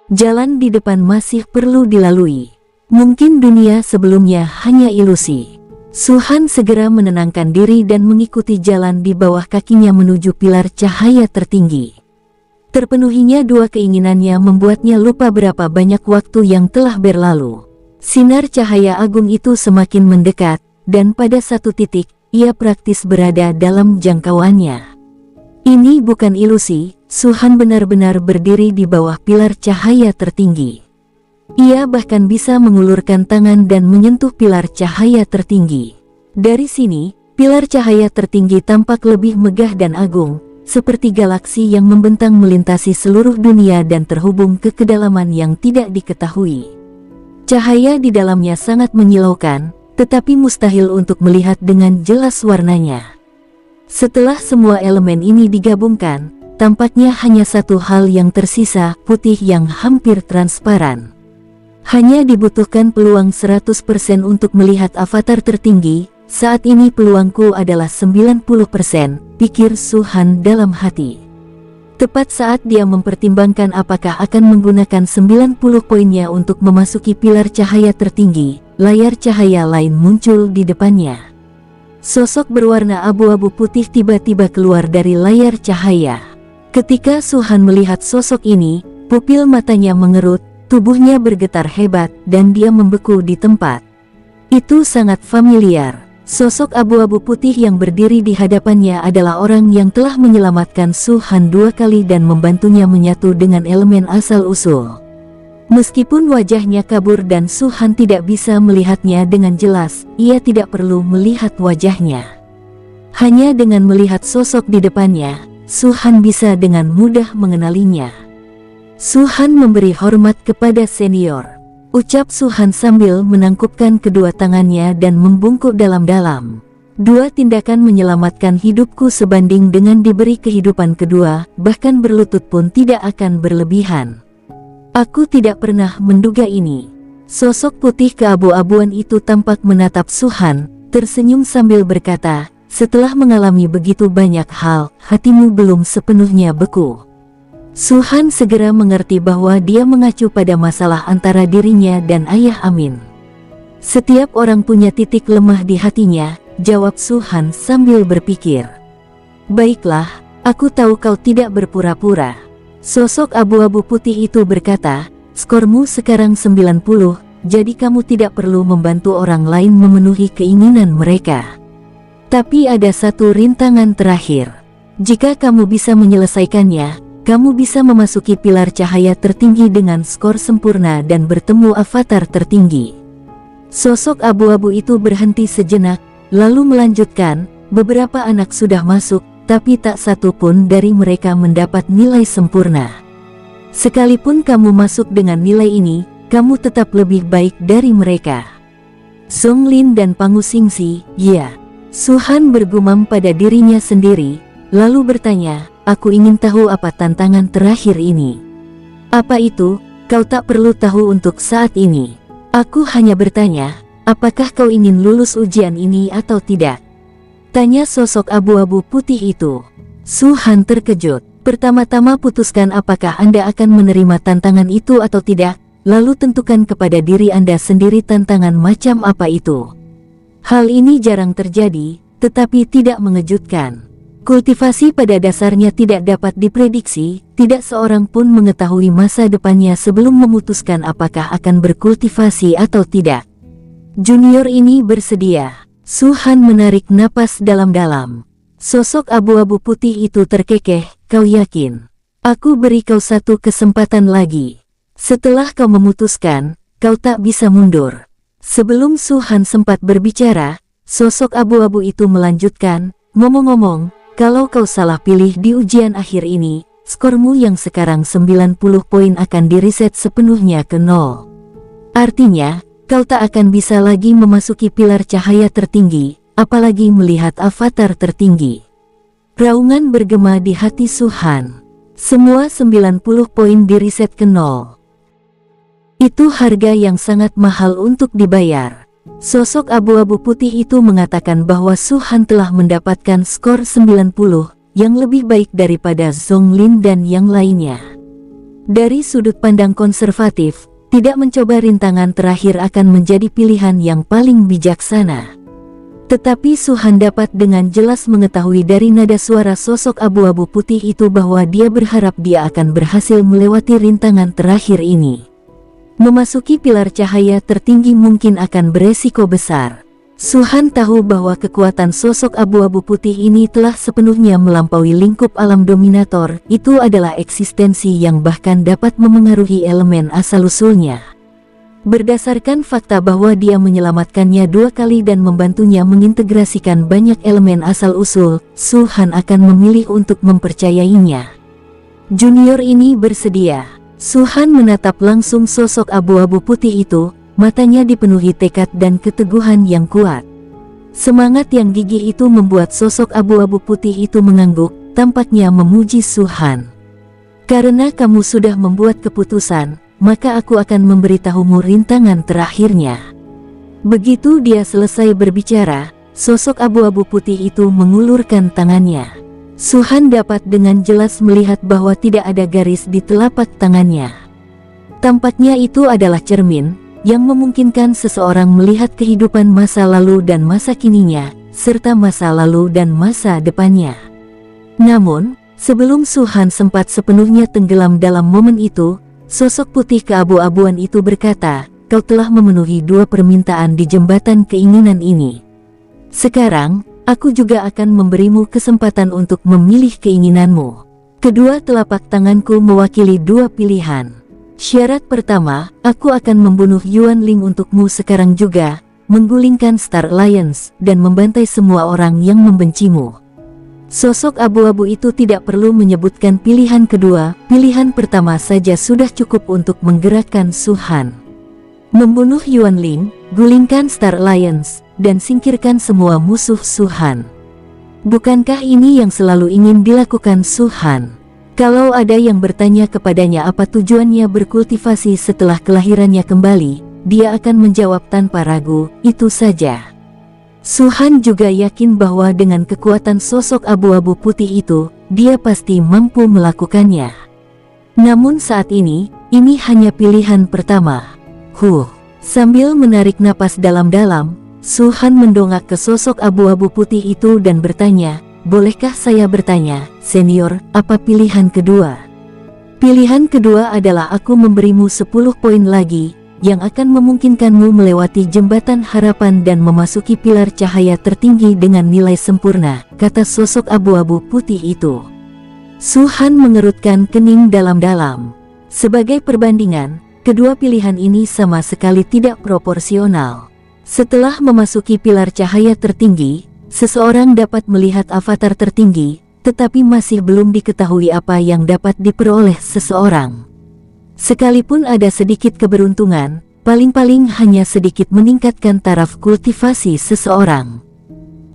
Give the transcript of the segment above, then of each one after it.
Jalan di depan masih perlu dilalui. Mungkin dunia sebelumnya hanya ilusi. Su-han segera menenangkan diri dan mengikuti jalan di bawah kakinya menuju pilar cahaya tertinggi. Terpenuhinya dua keinginannya membuatnya lupa berapa banyak waktu yang telah berlalu. Sinar cahaya agung itu semakin mendekat, dan pada satu titik, ia praktis berada dalam jangkauannya. Ini bukan ilusi, Su-han benar-benar berdiri di bawah pilar cahaya tertinggi. Ia bahkan bisa mengulurkan tangan dan menyentuh pilar cahaya tertinggi. Dari sini, pilar cahaya tertinggi tampak lebih megah dan agung, seperti galaksi yang membentang melintasi seluruh dunia dan terhubung ke kedalaman yang tidak diketahui. Cahaya di dalamnya sangat menyilaukan, tetapi mustahil untuk melihat dengan jelas warnanya. Setelah semua elemen ini digabungkan, tampaknya hanya satu hal yang tersisa, putih yang hampir transparan. Hanya dibutuhkan peluang 100% untuk melihat avatar tertinggi. Saat ini peluangku adalah 90%, pikir Su-han dalam hati. Tepat saat dia mempertimbangkan apakah akan menggunakan 90 poinnya untuk memasuki pilar cahaya tertinggi, layar cahaya lain muncul di depannya. Sosok berwarna abu-abu putih tiba-tiba keluar dari layar cahaya. Ketika Su-han melihat sosok ini, pupil matanya mengerut, tubuhnya bergetar hebat, dan dia membeku di tempat. Itu sangat familiar. Sosok abu-abu putih yang berdiri di hadapannya adalah orang yang telah menyelamatkan Su-han 2 kali dan membantunya menyatu dengan elemen asal-usul. Meskipun wajahnya kabur dan Su-han tidak bisa melihatnya dengan jelas, ia tidak perlu melihat wajahnya. Hanya dengan melihat sosok di depannya, Su-han bisa dengan mudah mengenalinya. Su-han memberi hormat kepada senior, ucap Su-han sambil menangkupkan kedua tangannya dan membungkuk dalam-dalam. Dua tindakan menyelamatkan hidupku sebanding dengan diberi kehidupan kedua, bahkan berlutut pun tidak akan berlebihan. Aku tidak pernah menduga ini. Sosok putih keabu-abuan itu tampak menatap Su-han, tersenyum sambil berkata, setelah mengalami begitu banyak hal, hatimu belum sepenuhnya beku. Su-han segera mengerti bahwa dia mengacu pada masalah antara dirinya dan Ayah Amin. Setiap orang punya titik lemah di hatinya, jawab Su-han sambil berpikir. Baiklah, aku tahu kau tidak berpura-pura. Sosok abu-abu putih itu berkata, skormu sekarang 90, jadi kamu tidak perlu membantu orang lain memenuhi keinginan mereka. Tapi ada satu rintangan terakhir. Jika kamu bisa menyelesaikannya, kamu bisa memasuki pilar cahaya tertinggi dengan skor sempurna dan bertemu avatar tertinggi. Sosok abu-abu itu berhenti sejenak, lalu melanjutkan, beberapa anak sudah masuk, tapi tak satu pun dari mereka mendapat nilai sempurna. Sekalipun kamu masuk dengan nilai ini, kamu tetap lebih baik dari mereka. Zonglin dan Pangu Xingxi, ya. Su-han bergumam pada dirinya sendiri, lalu bertanya, aku ingin tahu apa tantangan terakhir ini. Apa itu? Kau tak perlu tahu untuk saat ini. Aku hanya bertanya, apakah kau ingin lulus ujian ini atau tidak? Tanya sosok abu-abu putih itu. Su-han terkejut. Pertama-tama putuskan apakah Anda akan menerima tantangan itu atau tidak, lalu tentukan kepada diri Anda sendiri tantangan macam apa itu. Hal ini jarang terjadi, tetapi tidak mengejutkan. Kultivasi pada dasarnya tidak dapat diprediksi, tidak seorang pun mengetahui masa depannya sebelum memutuskan apakah akan berkultivasi atau tidak. Junior ini bersedia. Su-han menarik napas dalam-dalam. Sosok abu-abu putih itu terkekeh, kau yakin? Aku beri kau satu kesempatan lagi. Setelah kau memutuskan, kau tak bisa mundur. Sebelum Su-han sempat berbicara, sosok abu-abu itu melanjutkan, ngomong-ngomong, kalau kau salah pilih di ujian akhir ini, skormu yang sekarang 90 poin akan direset sepenuhnya ke 0. Artinya, kau tak akan bisa lagi memasuki pilar cahaya tertinggi, apalagi melihat avatar tertinggi. Raungan bergema di hati Su-han. Semua 90 poin direset ke 0. Itu harga yang sangat mahal untuk dibayar. Sosok abu-abu putih itu mengatakan bahwa Su-han telah mendapatkan skor 90, yang lebih baik daripada Zonglin dan yang lainnya. Dari sudut pandang konservatif, tidak mencoba rintangan terakhir akan menjadi pilihan yang paling bijaksana. Tetapi Su-han dapat dengan jelas mengetahui dari nada suara sosok abu-abu putih itu bahwa dia berharap dia akan berhasil melewati rintangan terakhir ini. Memasuki pilar cahaya tertinggi mungkin akan beresiko besar. Su-han tahu bahwa kekuatan sosok abu-abu putih ini telah sepenuhnya melampaui lingkup alam dominator. Itu adalah eksistensi yang bahkan dapat memengaruhi elemen asal-usulnya. Berdasarkan fakta bahwa dia menyelamatkannya 2 kali dan membantunya mengintegrasikan banyak elemen asal-usul, Su-han akan memilih untuk mempercayainya. Junior ini bersedia. Su-han menatap langsung sosok abu-abu putih itu. Matanya dipenuhi tekad dan keteguhan yang kuat. Semangat yang gigih itu membuat sosok abu-abu putih itu mengangguk, tampaknya memuji Su-han. Karena kamu sudah membuat keputusan, maka aku akan memberitahumu rintangan terakhirnya. Begitu dia selesai berbicara, sosok abu-abu putih itu mengulurkan tangannya. Su-han dapat dengan jelas melihat bahwa tidak ada garis di telapak tangannya. Tampaknya itu adalah cermin yang memungkinkan seseorang melihat kehidupan masa lalu dan masa kininya, serta masa lalu dan masa depannya. Namun, sebelum Su-han sempat sepenuhnya tenggelam dalam momen itu, sosok putih keabu-abuan itu berkata, "Kau telah memenuhi 2 permintaan di jembatan keinginan ini. Sekarang, aku juga akan memberimu kesempatan untuk memilih keinginanmu." Kedua telapak tanganku mewakili 2 pilihan. Syarat pertama, aku akan membunuh Yuan Ling untukmu sekarang juga, menggulingkan Star Alliance, dan membantai semua orang yang membencimu. Sosok abu-abu itu tidak perlu menyebutkan pilihan kedua, pilihan pertama saja sudah cukup untuk menggerakkan Su-han. Membunuh Yuan Ling, gulingkan Star Alliance, dan singkirkan semua musuh Su-han. Bukankah ini yang selalu ingin dilakukan Su-han? Kalau ada yang bertanya kepadanya apa tujuannya berkultivasi setelah kelahirannya kembali, dia akan menjawab tanpa ragu, itu saja. Su-han juga yakin bahwa dengan kekuatan sosok abu-abu putih itu, dia pasti mampu melakukannya. Namun saat ini hanya pilihan pertama. Sambil menarik napas dalam-dalam, Su-han mendongak ke sosok abu-abu putih itu dan bertanya, "Bolehkah saya bertanya, senior, apa pilihan kedua?" "Pilihan kedua adalah aku memberimu 10 poin lagi, yang akan memungkinkanmu melewati jembatan harapan dan memasuki pilar cahaya tertinggi dengan nilai sempurna," kata sosok abu-abu putih itu. Su-han mengerutkan kening dalam-dalam. Sebagai perbandingan, kedua pilihan ini sama sekali tidak proporsional. Setelah memasuki pilar cahaya tertinggi, seseorang dapat melihat avatar tertinggi, tetapi masih belum diketahui apa yang dapat diperoleh seseorang. Sekalipun ada sedikit keberuntungan, paling-paling hanya sedikit meningkatkan taraf kultivasi seseorang.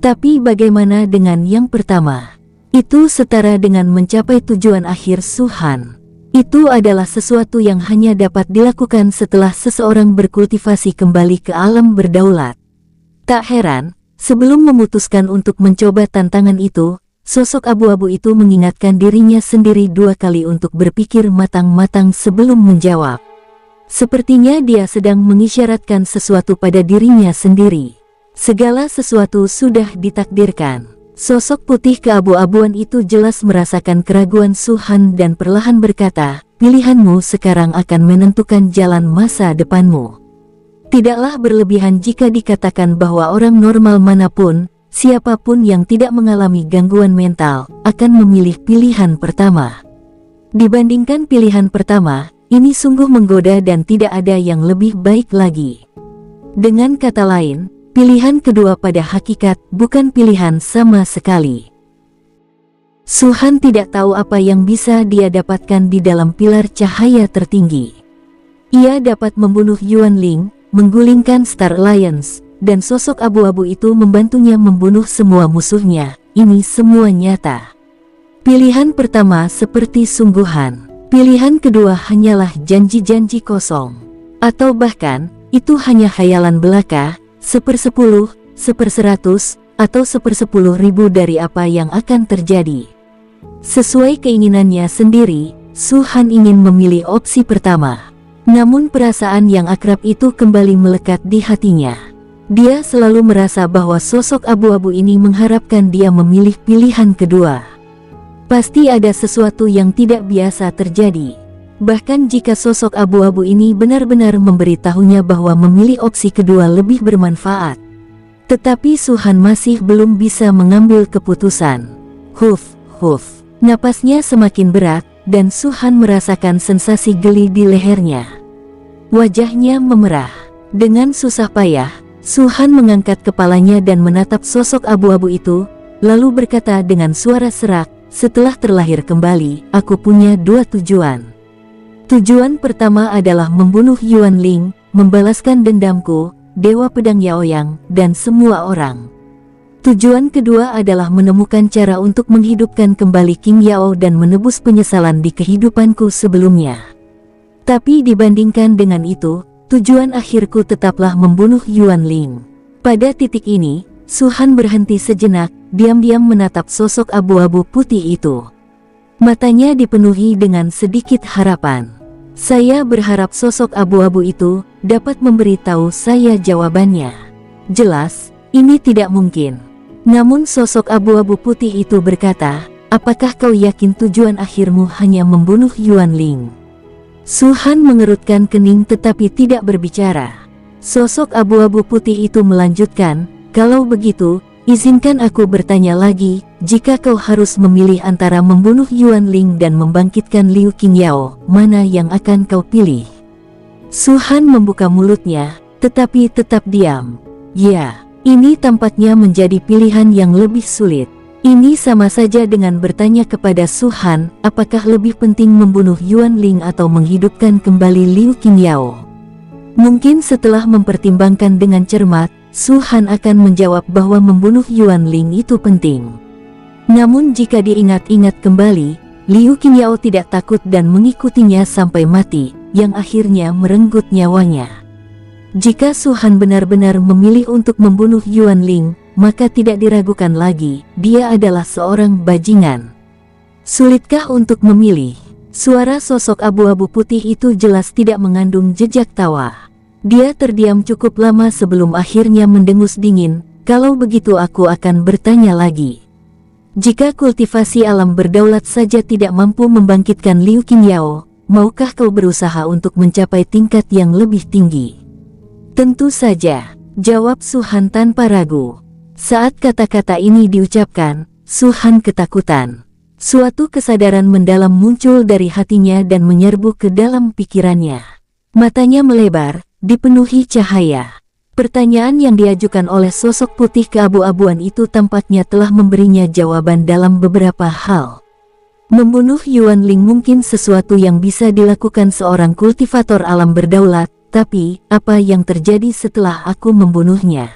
Tapi bagaimana dengan yang pertama? Itu setara dengan mencapai tujuan akhir Su-han. Itu adalah sesuatu yang hanya dapat dilakukan setelah seseorang berkultivasi kembali ke alam berdaulat. Tak heran, sebelum memutuskan untuk mencoba tantangan itu, sosok abu-abu itu mengingatkan dirinya sendiri 2 kali untuk berpikir matang-matang sebelum menjawab. Sepertinya dia sedang mengisyaratkan sesuatu pada dirinya sendiri. Segala sesuatu sudah ditakdirkan. Sosok putih keabu-abuan itu jelas merasakan keraguan Su-han dan perlahan berkata, "Pilihanmu sekarang akan menentukan jalan masa depanmu." Tidaklah berlebihan jika dikatakan bahwa orang normal manapun, siapapun yang tidak mengalami gangguan mental, akan memilih pilihan pertama. Dibandingkan pilihan pertama, ini sungguh menggoda dan tidak ada yang lebih baik lagi. Dengan kata lain, pilihan kedua pada hakikat bukan pilihan sama sekali. Su-han tidak tahu apa yang bisa dia dapatkan di dalam pilar cahaya tertinggi. Ia dapat membunuh Yuan Ling, menggulingkan Star Alliance, dan sosok abu-abu itu membantunya membunuh semua musuhnya. Ini semua nyata. Pilihan pertama seperti sungguhan. Pilihan kedua hanyalah janji-janji kosong. Atau bahkan, itu hanya khayalan belaka, 1/10, 1/100, atau 1/10.000 dari apa yang akan terjadi. Sesuai keinginannya sendiri, Su Han ingin memilih opsi pertama. Namun perasaan yang akrab itu kembali melekat di hatinya. Dia selalu merasa bahwa sosok abu-abu ini mengharapkan dia memilih pilihan kedua. Pasti ada sesuatu yang tidak biasa terjadi. Bahkan jika sosok abu-abu ini benar-benar memberitahunya bahwa memilih opsi kedua lebih bermanfaat. Tetapi Su Han masih belum bisa mengambil keputusan. Huf. Napasnya semakin berat, dan Su Han merasakan sensasi geli di lehernya. Wajahnya memerah. Dengan susah payah, Su Han mengangkat kepalanya dan menatap sosok abu-abu itu, lalu berkata dengan suara serak, "Setelah terlahir kembali, aku punya dua tujuan. Tujuan pertama adalah membunuh Yuan Ling, membalaskan dendamku, Dewa Pedang Yaoyang, dan semua orang. Tujuan kedua adalah menemukan cara untuk menghidupkan kembali King Yao dan menebus penyesalan di kehidupanku sebelumnya. Tapi dibandingkan dengan itu, tujuan akhirku tetaplah membunuh Yuan Ling." Pada titik ini, Su Han berhenti sejenak, diam-diam menatap sosok abu-abu putih itu. Matanya dipenuhi dengan sedikit harapan. Saya berharap sosok abu-abu itu dapat memberitahu saya jawabannya. Jelas, ini tidak mungkin. Namun sosok abu-abu putih itu berkata, "Apakah kau yakin tujuan akhirmu hanya membunuh Yuan Ling?" Su Han mengerutkan kening tetapi tidak berbicara. Sosok abu-abu putih itu melanjutkan, "Kalau begitu, izinkan aku bertanya lagi, jika kau harus memilih antara membunuh Yuan Ling dan membangkitkan Liu Qingyao, mana yang akan kau pilih?" Su Han membuka mulutnya, tetapi tetap diam. Ya, ini tampaknya menjadi pilihan yang lebih sulit. Ini sama saja dengan bertanya kepada Su Han, apakah lebih penting membunuh Yuan Ling atau menghidupkan kembali Liu Qingyao. Mungkin setelah mempertimbangkan dengan cermat, Su Han akan menjawab bahwa membunuh Yuan Ling itu penting. Namun jika diingat-ingat kembali, Liu Qingyao tidak takut dan mengikutinya sampai mati, yang akhirnya merenggut nyawanya. Jika Su Han benar-benar memilih untuk membunuh Yuan Ling, maka tidak diragukan lagi, dia adalah seorang bajingan. Sulitkah untuk memilih? Suara sosok abu-abu putih itu jelas tidak mengandung jejak tawa. Dia terdiam cukup lama sebelum akhirnya mendengus dingin, "Kalau begitu aku akan bertanya lagi. Jika kultivasi alam berdaulat saja tidak mampu membangkitkan Liu Qingyao, maukah kau berusaha untuk mencapai tingkat yang lebih tinggi?" "Tentu saja," jawab Su Han tanpa ragu. Saat kata-kata ini diucapkan, Su Han ketakutan. Suatu kesadaran mendalam muncul dari hatinya dan menyerbu ke dalam pikirannya. Matanya melebar, dipenuhi cahaya. Pertanyaan yang diajukan oleh sosok putih keabu-abuan itu tampaknya telah memberinya jawaban dalam beberapa hal. Membunuh Yuan Ling mungkin sesuatu yang bisa dilakukan seorang kultivator alam berdaulat, tapi apa yang terjadi setelah aku membunuhnya?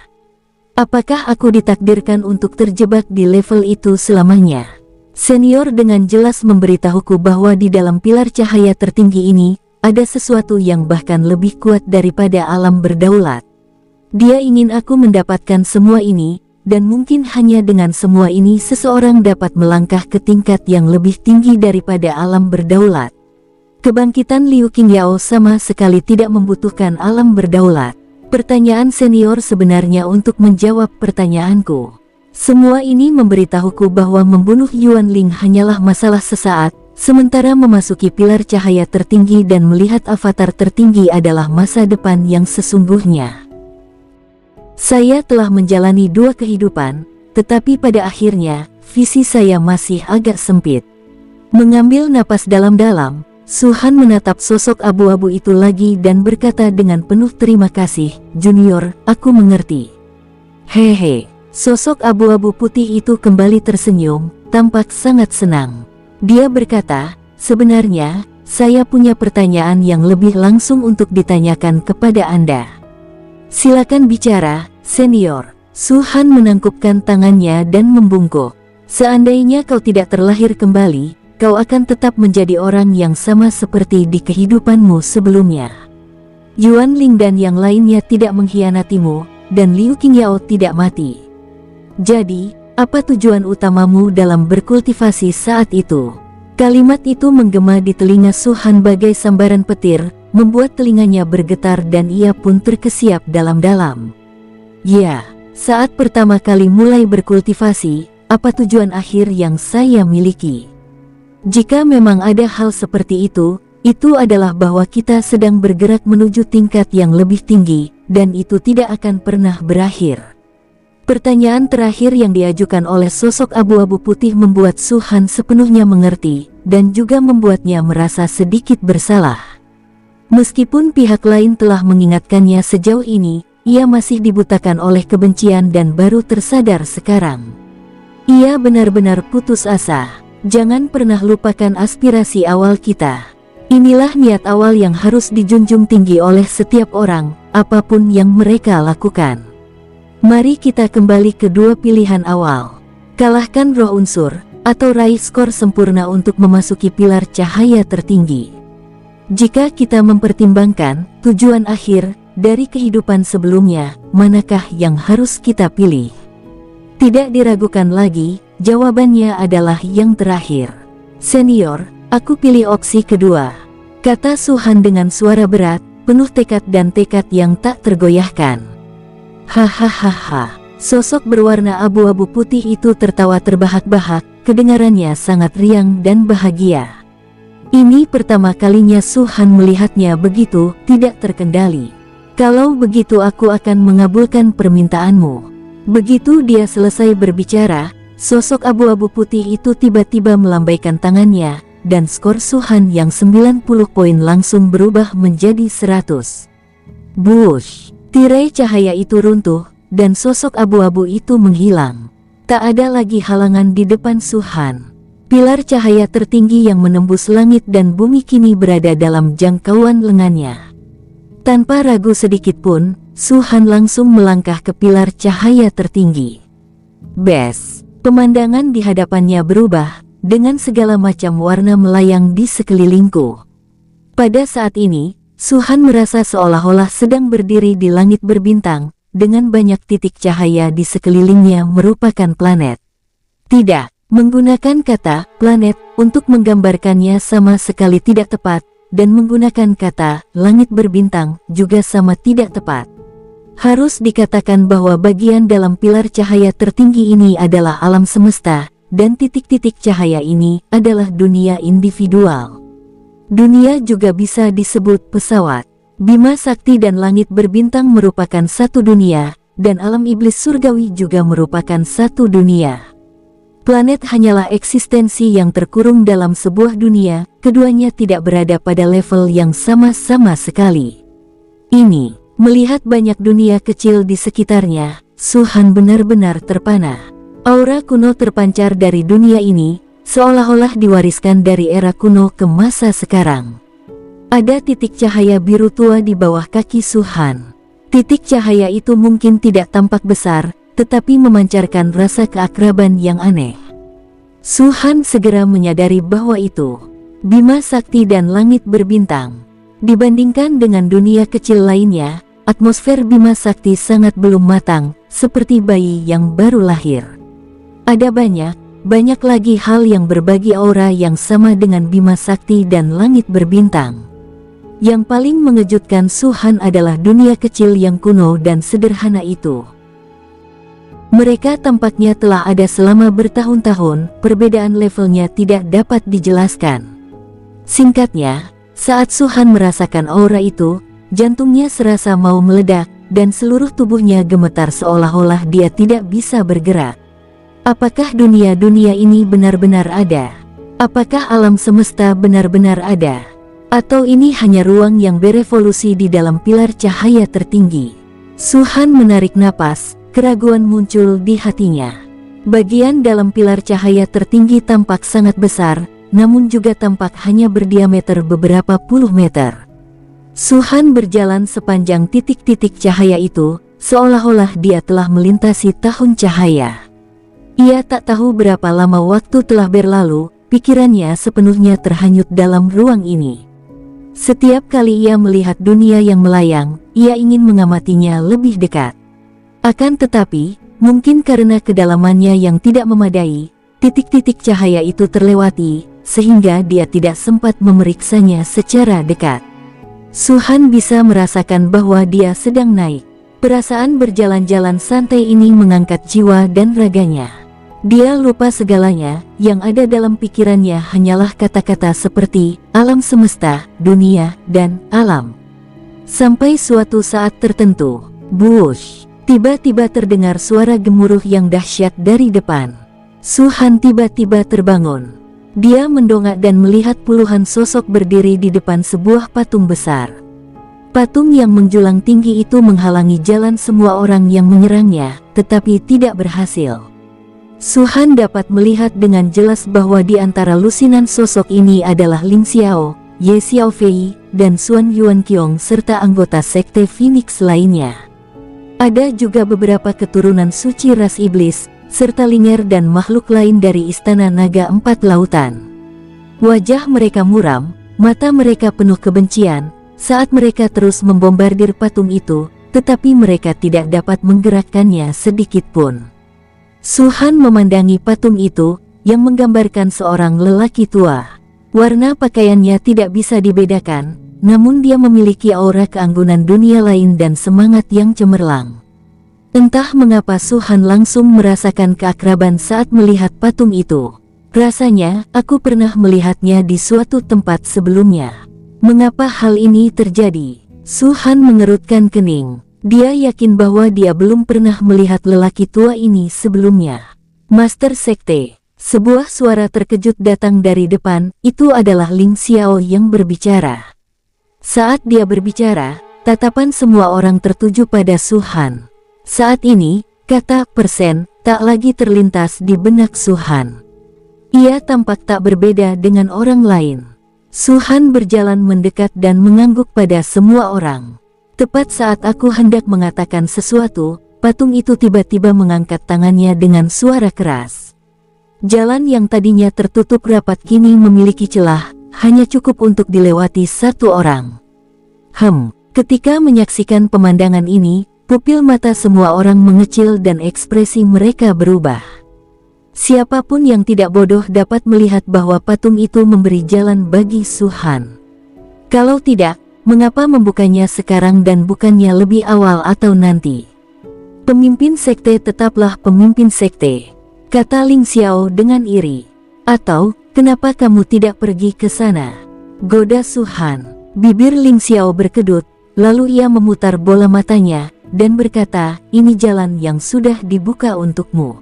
Apakah aku ditakdirkan untuk terjebak di level itu selamanya? Senior dengan jelas memberitahuku bahwa di dalam pilar cahaya tertinggi ini, ada sesuatu yang bahkan lebih kuat daripada alam berdaulat. Dia ingin aku mendapatkan semua ini, dan mungkin hanya dengan semua ini seseorang dapat melangkah ke tingkat yang lebih tinggi daripada alam berdaulat. Kebangkitan Liu Qingyao sama sekali tidak membutuhkan alam berdaulat. Pertanyaan senior sebenarnya untuk menjawab pertanyaanku. Semua ini memberitahuku bahwa membunuh Yuan Ling hanyalah masalah sesaat, sementara memasuki pilar cahaya tertinggi dan melihat avatar tertinggi adalah masa depan yang sesungguhnya. Saya telah menjalani dua kehidupan, tetapi pada akhirnya, visi saya masih agak sempit. Mengambil napas dalam-dalam, Su Han menatap sosok abu-abu itu lagi dan berkata dengan penuh terima kasih, "Junior, aku mengerti." Hehe, sosok abu-abu putih itu kembali tersenyum, tampak sangat senang. Dia berkata, "Sebenarnya, saya punya pertanyaan yang lebih langsung untuk ditanyakan kepada Anda." "Silakan bicara, senior." Su Han menangkupkan tangannya dan membungkuk. "Seandainya kau tidak terlahir kembali, kau akan tetap menjadi orang yang sama seperti di kehidupanmu sebelumnya. Yuan Ling dan yang lainnya tidak mengkhianatimu, dan Liu Qingyao tidak mati. Jadi, apa tujuan utamamu dalam berkultivasi saat itu?" Kalimat itu menggema di telinga Su-han bagai sambaran petir, membuat telinganya bergetar dan ia pun terkesiap dalam-dalam. Ya, saat pertama kali mulai berkultivasi, apa tujuan akhir yang saya miliki? Jika memang ada hal seperti itu adalah bahwa kita sedang bergerak menuju tingkat yang lebih tinggi, dan itu tidak akan pernah berakhir. Pertanyaan terakhir yang diajukan oleh sosok abu-abu putih membuat Su-han sepenuhnya mengerti, dan juga membuatnya merasa sedikit bersalah. Meskipun pihak lain telah mengingatkannya sejauh ini, ia masih dibutakan oleh kebencian dan baru tersadar sekarang. Ia benar-benar putus asa. Jangan pernah lupakan aspirasi awal kita. Inilah niat awal yang harus dijunjung tinggi oleh setiap orang, apapun yang mereka lakukan. Mari kita kembali ke dua pilihan awal. Kalahkan roh unsur, atau raih skor sempurna untuk memasuki pilar cahaya tertinggi. Jika kita mempertimbangkan tujuan akhir dari kehidupan sebelumnya, manakah yang harus kita pilih? Tidak diragukan lagi, jawabannya adalah yang terakhir. Senior, aku pilih opsi kedua, kata Su-han dengan suara berat, penuh tekad dan tekad yang tak tergoyahkan. Hahaha, sosok berwarna abu-abu putih itu tertawa terbahak-bahak, kedengarannya sangat riang dan bahagia. Ini pertama kalinya Su-han melihatnya begitu tidak terkendali. Kalau begitu aku akan mengabulkan permintaanmu. Begitu dia selesai berbicara, sosok abu-abu putih itu tiba-tiba melambaikan tangannya, dan skor Su-han yang 90 poin langsung berubah menjadi 100. Bush! Tirai cahaya itu runtuh, dan sosok abu-abu itu menghilang. Tak ada lagi halangan di depan Su-han. Pilar cahaya tertinggi yang menembus langit dan bumi kini berada dalam jangkauan lengannya. Tanpa ragu sedikit pun, Su-han langsung melangkah ke pilar cahaya tertinggi. Bes! Pemandangan di hadapannya berubah, dengan segala macam warna melayang di sekelilingku. Pada saat ini, Su-han merasa seolah-olah sedang berdiri di langit berbintang, dengan banyak titik cahaya di sekelilingnya merupakan planet. Tidak, menggunakan kata planet untuk menggambarkannya sama sekali tidak tepat, dan menggunakan kata langit berbintang juga sama tidak tepat. Harus dikatakan bahwa bagian dalam pilar cahaya tertinggi ini adalah alam semesta, dan titik-titik cahaya ini adalah dunia individual. Dunia juga bisa disebut pesawat. Bima Sakti dan langit berbintang merupakan satu dunia, dan alam iblis surgawi juga merupakan satu dunia. Planet hanyalah eksistensi yang terkurung dalam sebuah dunia, keduanya tidak berada pada level yang sama-sama sekali. Ini, melihat banyak dunia kecil di sekitarnya, Su-han benar-benar terpana. Aura kuno terpancar dari dunia ini, seolah-olah diwariskan dari era kuno ke masa sekarang. Ada titik cahaya biru tua di bawah kaki Su-han. Titik cahaya itu mungkin tidak tampak besar, tetapi memancarkan rasa keakraban yang aneh. Su-han segera menyadari bahwa itu Bima Sakti dan langit berbintang. Dibandingkan dengan dunia kecil lainnya, atmosfer Bima Sakti sangat belum matang, seperti bayi yang baru lahir. Ada banyak lagi hal yang berbagi aura yang sama dengan Bima Sakti dan langit berbintang. Yang paling mengejutkan Su-han adalah dunia kecil yang kuno dan sederhana itu. Mereka tampaknya telah ada selama bertahun-tahun, perbedaan levelnya tidak dapat dijelaskan. Singkatnya, saat Su-han merasakan aura itu, jantungnya serasa mau meledak, dan seluruh tubuhnya gemetar seolah-olah dia tidak bisa bergerak. Apakah dunia-dunia ini benar-benar ada? Apakah alam semesta benar-benar ada? Atau ini hanya ruang yang berevolusi di dalam pilar cahaya tertinggi? Su-han menarik napas, keraguan muncul di hatinya. Bagian dalam pilar cahaya tertinggi tampak sangat besar, namun juga tampak hanya berdiameter beberapa puluh meter. Su-han berjalan sepanjang titik-titik cahaya itu, seolah-olah dia telah melintasi tahun cahaya. Ia tak tahu berapa lama waktu telah berlalu, pikirannya sepenuhnya terhanyut dalam ruang ini. Setiap kali ia melihat dunia yang melayang, ia ingin mengamatinya lebih dekat. Akan tetapi, mungkin karena kedalamannya yang tidak memadai, titik-titik cahaya itu terlewati, sehingga dia tidak sempat memeriksanya secara dekat. Su Han bisa merasakan bahwa dia sedang naik. Perasaan berjalan-jalan santai ini mengangkat jiwa dan raganya. Dia lupa segalanya, yang ada dalam pikirannya hanyalah kata-kata seperti alam semesta, dunia, dan alam. Sampai suatu saat tertentu, buush, tiba-tiba terdengar suara gemuruh yang dahsyat dari depan. Su Han tiba-tiba terbangun. Dia mendongak dan melihat puluhan sosok berdiri di depan sebuah patung besar. Patung yang menjulang tinggi itu menghalangi jalan semua orang yang menyerangnya, tetapi tidak berhasil. Su Han dapat melihat dengan jelas bahwa di antara lusinan sosok ini adalah Ling Xiao, Ye Xiaofei, dan Xuan Yuanqiong serta anggota sekte Phoenix lainnya. Ada juga beberapa keturunan suci ras iblis, serta Linger dan makhluk lain dari Istana Naga Empat Lautan. Wajah mereka muram, mata mereka penuh kebencian, saat mereka terus membombardir patung itu, tetapi mereka tidak dapat menggerakkannya sedikit pun. Su Han memandangi patung itu, yang menggambarkan seorang lelaki tua. Warna pakaiannya tidak bisa dibedakan, namun dia memiliki aura keanggunan dunia lain dan semangat yang cemerlang. Entah mengapa Su Han langsung merasakan keakraban saat melihat patung itu. Rasanya, aku pernah melihatnya di suatu tempat sebelumnya. Mengapa hal ini terjadi? Su Han mengerutkan kening. Dia yakin bahwa dia belum pernah melihat lelaki tua ini sebelumnya. Master Sekte. Sebuah suara terkejut datang dari depan, itu adalah Ling Xiao yang berbicara. Saat dia berbicara, tatapan semua orang tertuju pada Su Han. Saat ini, kata persen tak lagi terlintas di benak Su Han. Ia tampak tak berbeda dengan orang lain. Su Han berjalan mendekat dan mengangguk pada semua orang. Tepat saat aku hendak mengatakan sesuatu, patung itu tiba-tiba mengangkat tangannya dengan suara keras. Jalan yang tadinya tertutup rapat kini memiliki celah, hanya cukup untuk dilewati satu orang. Ketika menyaksikan pemandangan ini, pupil mata semua orang mengecil dan ekspresi mereka berubah. Siapapun yang tidak bodoh dapat melihat bahwa patung itu memberi jalan bagi Su Han. Kalau tidak, mengapa membukanya sekarang dan bukannya lebih awal atau nanti? Pemimpin sekte tetaplah pemimpin sekte, kata Ling Xiao dengan iri. Atau, kenapa kamu tidak pergi ke sana? Goda Su Han. Bibir Ling Xiao berkedut, lalu ia memutar bola matanya, dan berkata, ini jalan yang sudah dibuka untukmu.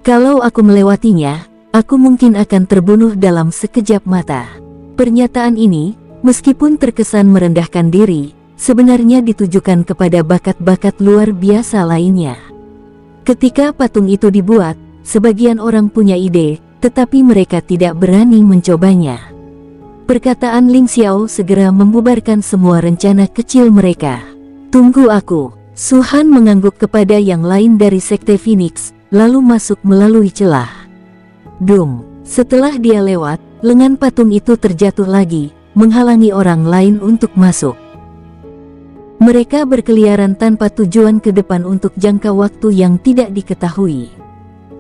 Kalau aku melewatinya, aku mungkin akan terbunuh dalam sekejap mata. Pernyataan ini, meskipun terkesan merendahkan diri, sebenarnya ditujukan kepada bakat-bakat luar biasa lainnya. Ketika patung itu dibuat, sebagian orang punya ide, tetapi mereka tidak berani mencobanya. Perkataan Ling Xiao segera membubarkan semua rencana kecil mereka. Tunggu aku. Su Han mengangguk kepada yang lain dari sekte Phoenix, lalu masuk melalui celah. Setelah dia lewat, lengan patung itu terjatuh lagi, menghalangi orang lain untuk masuk. Mereka berkeliaran tanpa tujuan ke depan untuk jangka waktu yang tidak diketahui.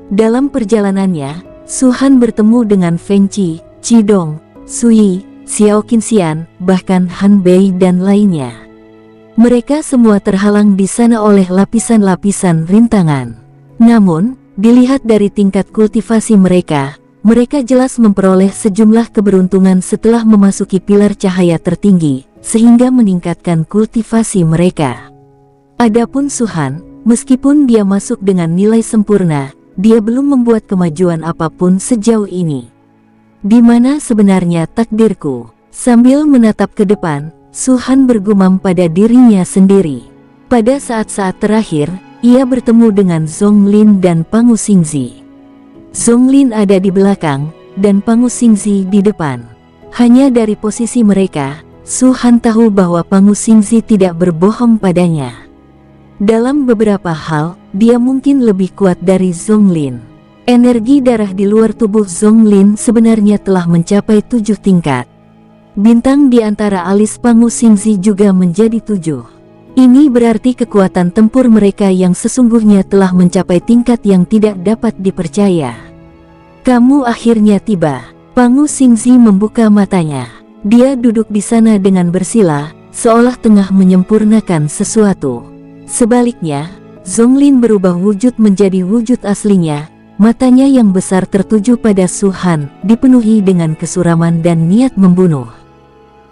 Dalam perjalanannya, Su Han bertemu dengan Feng Qi, Qi Dong, Sui, Xiao Qinxian, bahkan Han Bei dan lainnya. Mereka semua terhalang di sana oleh lapisan-lapisan rintangan. Namun, dilihat dari tingkat kultivasi mereka jelas memperoleh sejumlah keberuntungan setelah memasuki pilar cahaya tertinggi, sehingga meningkatkan kultivasi mereka. Adapun Su Han, meskipun dia masuk dengan nilai sempurna, dia belum membuat kemajuan apapun sejauh ini. Di mana sebenarnya takdirku? Sambil menatap ke depan, Su Han bergumam pada dirinya sendiri. Pada saat-saat terakhir, ia bertemu dengan Zonglin dan Pangu Xingzi. Zonglin ada di belakang, dan Pangu Xingzi di depan. Hanya dari posisi mereka, Su Han tahu bahwa Pangu Xingzi tidak berbohong padanya. Dalam beberapa hal, dia mungkin lebih kuat dari Zonglin. Energi darah di luar tubuh Zonglin sebenarnya telah mencapai 7 tingkat. Bintang di antara alis Pangu Xingzi juga menjadi 7. Ini berarti kekuatan tempur mereka yang sesungguhnya telah mencapai tingkat yang tidak dapat dipercaya. Kamu akhirnya tiba. Pangu Xingzi membuka matanya. Dia duduk di sana dengan bersila, seolah tengah menyempurnakan sesuatu. Sebaliknya, Zonglin berubah wujud menjadi wujud aslinya. Matanya yang besar tertuju pada Su Han, dipenuhi dengan kesuraman dan niat membunuh.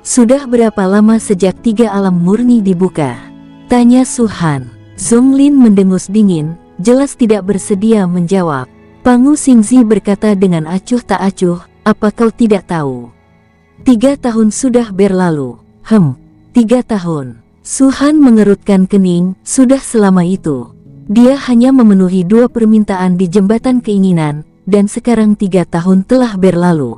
Sudah berapa lama sejak 3 alam murni dibuka? Tanya Su Han. Zonglin mendengus dingin, jelas tidak bersedia menjawab. Pangu Xingzi berkata dengan acuh tak acuh, apa kau tidak tahu? 3 tahun sudah berlalu. 3 tahun. Su Han mengerutkan kening, sudah selama itu. Dia hanya memenuhi 2 permintaan di jembatan keinginan, dan sekarang 3 tahun telah berlalu.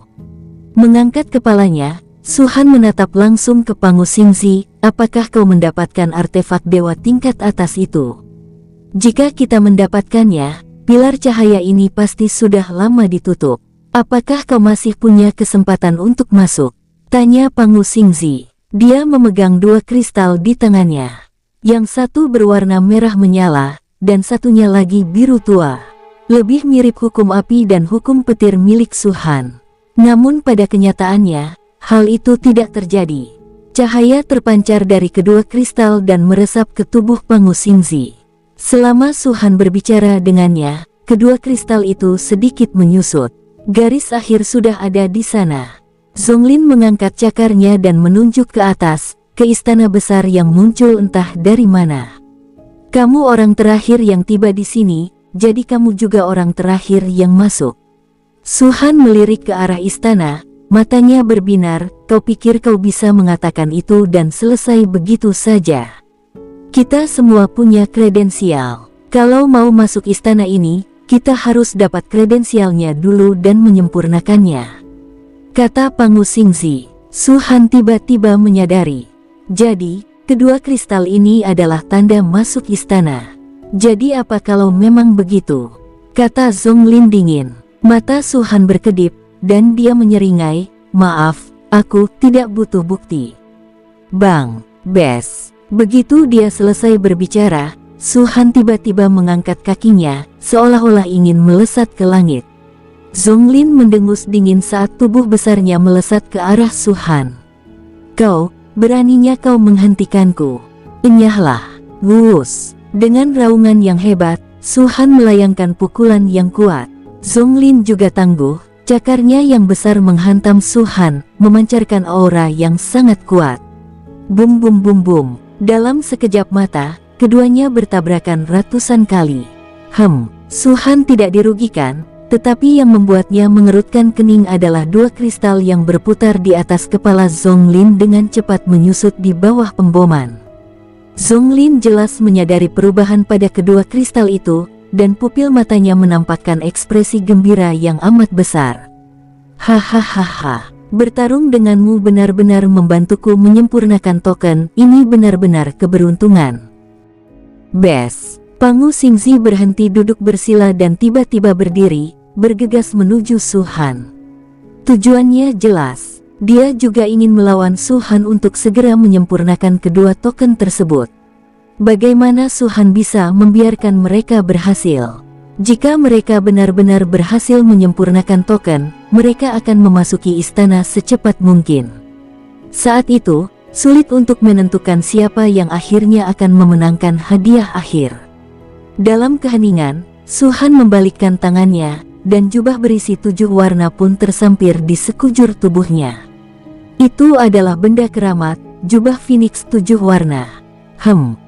Mengangkat kepalanya, Su Han menatap langsung ke Pangu Xingzi, apakah kau mendapatkan artefak dewa tingkat atas itu? Jika kita mendapatkannya, pilar cahaya ini pasti sudah lama ditutup. Apakah kau masih punya kesempatan untuk masuk? Tanya Pangu Xingzi. Dia memegang 2 kristal di tangannya. Yang satu berwarna merah menyala, dan satunya lagi biru tua. Lebih mirip hukum api dan hukum petir milik Su Han. Namun pada kenyataannya, hal itu tidak terjadi. Cahaya terpancar dari kedua kristal dan meresap ke tubuh Pangu Xingzi. Selama Su Han berbicara dengannya, kedua kristal itu sedikit menyusut. Garis akhir sudah ada di sana. Zonglin mengangkat cakarnya dan menunjuk ke atas, ke istana besar yang muncul entah dari mana. Kamu orang terakhir yang tiba di sini, jadi kamu juga orang terakhir yang masuk. Su Han melirik ke arah istana, matanya berbinar, kau pikir kau bisa mengatakan itu dan selesai begitu saja? Kita semua punya kredensial. Kalau mau masuk istana ini, kita harus dapat kredensialnya dulu dan menyempurnakannya. Kata Pangu Xingzi. Su Han tiba-tiba menyadari. Jadi, kedua kristal ini adalah tanda masuk istana. Jadi apa kalau memang begitu? Kata Zonglin dingin. Mata Su Han berkedip, dan dia menyeringai, maaf, aku tidak butuh bukti. Bang, bes. Begitu dia selesai berbicara, Su Han tiba-tiba mengangkat kakinya, seolah-olah ingin melesat ke langit. Zonglin mendengus dingin saat tubuh besarnya melesat ke arah Su Han. Kau, beraninya kau menghentikanku. Enyahlah. Wus. Dengan raungan yang hebat, Su Han melayangkan pukulan yang kuat. Zonglin juga tangguh, cakarnya yang besar menghantam Su Han, memancarkan aura yang sangat kuat. Bum bum bum bum. Dalam sekejap mata, keduanya bertabrakan ratusan kali. Su Han tidak dirugikan, tetapi yang membuatnya mengerutkan kening adalah 2 kristal yang berputar di atas kepala Zonglin dengan cepat menyusut di bawah pemboman. Zonglin jelas menyadari perubahan pada kedua kristal itu, dan pupil matanya menampakkan ekspresi gembira yang amat besar. Hahaha. Bertarung denganmu benar-benar membantuku menyempurnakan token, ini benar-benar keberuntungan. Bes. Pangu Xingzi berhenti duduk bersila dan tiba-tiba berdiri, bergegas menuju Su Han. Tujuannya jelas, dia juga ingin melawan Su Han untuk segera menyempurnakan kedua token tersebut. Bagaimana Su Han bisa membiarkan mereka berhasil? Jika mereka benar-benar berhasil menyempurnakan token, mereka akan memasuki istana secepat mungkin. Saat itu, sulit untuk menentukan siapa yang akhirnya akan memenangkan hadiah akhir. Dalam keheningan, Su Han membalikkan tangannya, dan jubah berisi 7 warna pun tersampir di sekujur tubuhnya. Itu adalah benda keramat, jubah Phoenix 7 warna.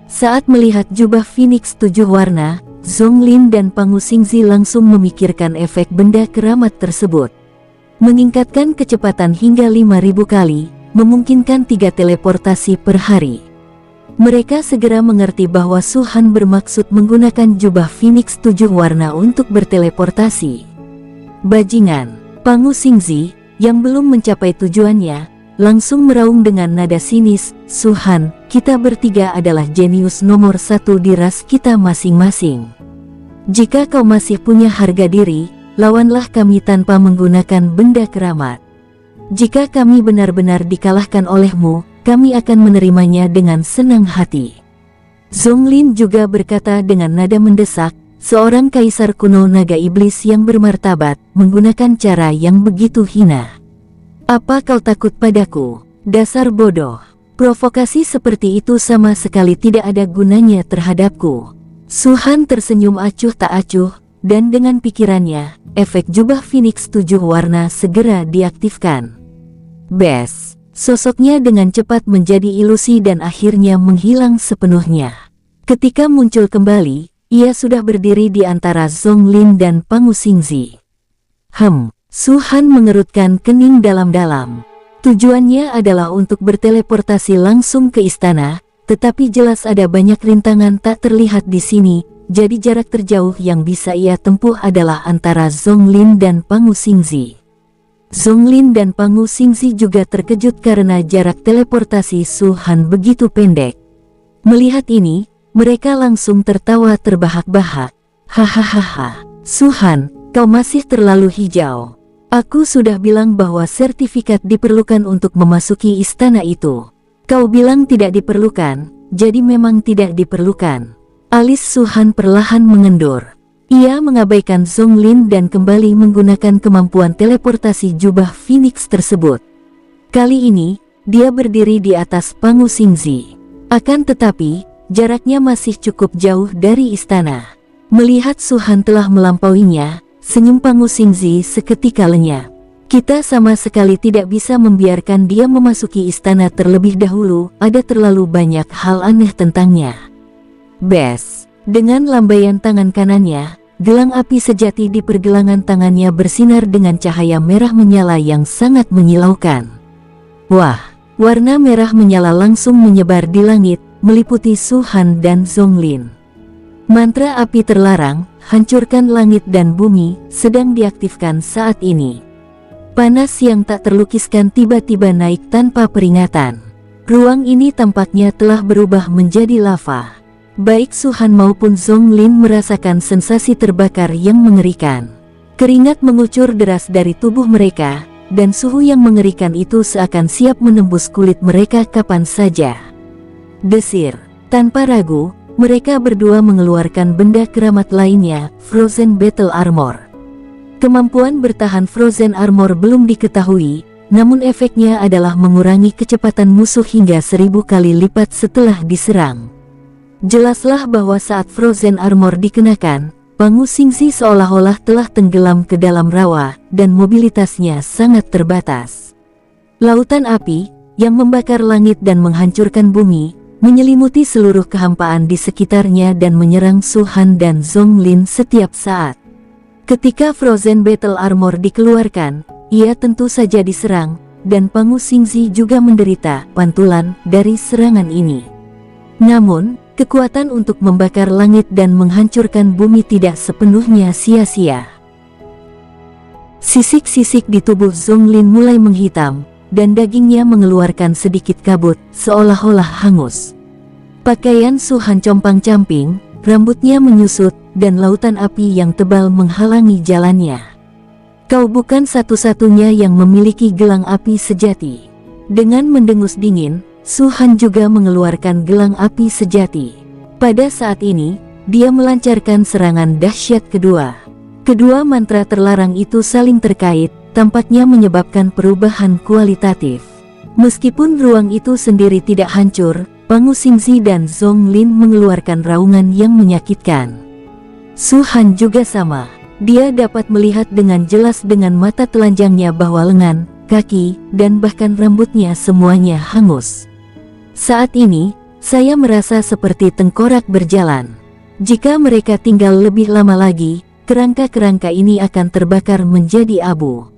Saat melihat jubah Phoenix 7 warna, Zonglin dan Pangu Xingzi langsung memikirkan efek benda keramat tersebut. Meningkatkan kecepatan hingga 5.000 kali, memungkinkan 3 teleportasi per hari. Mereka segera mengerti bahwa Su Han bermaksud menggunakan jubah Phoenix 7 warna untuk berteleportasi. Bajingan. Pangu Xingzi, yang belum mencapai tujuannya, langsung meraung dengan nada sinis, Su Han, kita bertiga adalah jenius nomor 1 di ras kita masing-masing. Jika kau masih punya harga diri, lawanlah kami tanpa menggunakan benda keramat. Jika kami benar-benar dikalahkan olehmu, kami akan menerimanya dengan senang hati. Zonglin juga berkata dengan nada mendesak, seorang kaisar kuno naga iblis yang bermartabat, menggunakan cara yang begitu hina. Apa kau takut padaku? Dasar bodoh. Provokasi seperti itu sama sekali tidak ada gunanya terhadapku. Su Han tersenyum acuh tak acuh, dan dengan pikirannya, efek jubah Phoenix 7 warna segera diaktifkan. Bes, sosoknya dengan cepat menjadi ilusi dan akhirnya menghilang sepenuhnya. Ketika muncul kembali, ia sudah berdiri di antara Zonglin dan Pangu Xingzi. Su Han mengerutkan kening dalam-dalam. Tujuannya adalah untuk berteleportasi langsung ke istana, tetapi jelas ada banyak rintangan tak terlihat di sini, jadi jarak terjauh yang bisa ia tempuh adalah antara Zonglin dan Pangu Xingzi. Zonglin dan Pangu Xingzi juga terkejut karena jarak teleportasi Su Han begitu pendek. Melihat ini, mereka langsung tertawa terbahak-bahak. Hahaha, Su Han, kau masih terlalu hijau. Aku sudah bilang bahwa sertifikat diperlukan untuk memasuki istana itu. Kau bilang tidak diperlukan, jadi memang tidak diperlukan. Alis Su Han perlahan mengendur. Ia mengabaikan Zonglin dan kembali menggunakan kemampuan teleportasi jubah Phoenix tersebut. Kali ini, dia berdiri di atas Pangu Xingzi. Akan tetapi, jaraknya masih cukup jauh dari istana. Melihat Su Han telah melampauinya, senyum Pangu Xingzi seketika lenyap. Kita sama sekali tidak bisa membiarkan dia memasuki istana terlebih dahulu, ada terlalu banyak hal aneh tentangnya. Bes, dengan lambaian tangan kanannya, gelang api sejati di pergelangan tangannya bersinar dengan cahaya merah menyala yang sangat menyilaukan. Wah, warna merah menyala langsung menyebar di langit, meliputi Su Han dan Zonglin. Mantra api terlarang, hancurkan langit dan bumi, sedang diaktifkan saat ini. Panas yang tak terlukiskan tiba-tiba naik tanpa peringatan. Ruang ini tampaknya telah berubah menjadi lava. Baik Su Han maupun Zonglin merasakan sensasi terbakar yang mengerikan. Keringat mengucur deras dari tubuh mereka, dan suhu yang mengerikan itu seakan siap menembus kulit mereka kapan saja. Desir, tanpa ragu, mereka berdua mengeluarkan benda keramat lainnya, Frozen Battle Armor. Kemampuan bertahan Frozen Armor belum diketahui, namun efeknya adalah mengurangi kecepatan musuh hingga 1000 kali lipat setelah diserang. Jelaslah bahwa saat Frozen Armor dikenakan, Pangu Xingzi seolah-olah telah tenggelam ke dalam rawa, dan mobilitasnya sangat terbatas. Lautan api, yang membakar langit dan menghancurkan bumi, menyelimuti seluruh kehampaan di sekitarnya dan menyerang Su Han dan Zonglin setiap saat. Ketika Frozen Battle Armor dikeluarkan, ia tentu saja diserang, dan Pangu Xingzi juga menderita pantulan dari serangan ini. Namun, kekuatan untuk membakar langit dan menghancurkan bumi tidak sepenuhnya sia-sia. Sisik-sisik di tubuh Zonglin mulai menghitam, dan dagingnya mengeluarkan sedikit kabut, seolah-olah hangus. Pakaian Su Han compang-camping, rambutnya menyusut, dan lautan api yang tebal menghalangi jalannya. Kau bukan satu-satunya yang memiliki gelang api sejati. Dengan mendengus dingin, Su Han juga mengeluarkan gelang api sejati. Pada saat ini, dia melancarkan serangan dahsyat kedua. Kedua mantra terlarang itu saling terkait, tampaknya menyebabkan perubahan kualitatif. Meskipun ruang itu sendiri tidak hancur, Pangu Xingzi dan Zonglin mengeluarkan raungan yang menyakitkan. Su Han juga sama. Dia dapat melihat dengan jelas dengan mata telanjangnya bahwa lengan, kaki, dan bahkan rambutnya semuanya hangus. Saat ini, saya merasa seperti tengkorak berjalan. Jika mereka tinggal lebih lama lagi, kerangka-kerangka ini akan terbakar menjadi abu.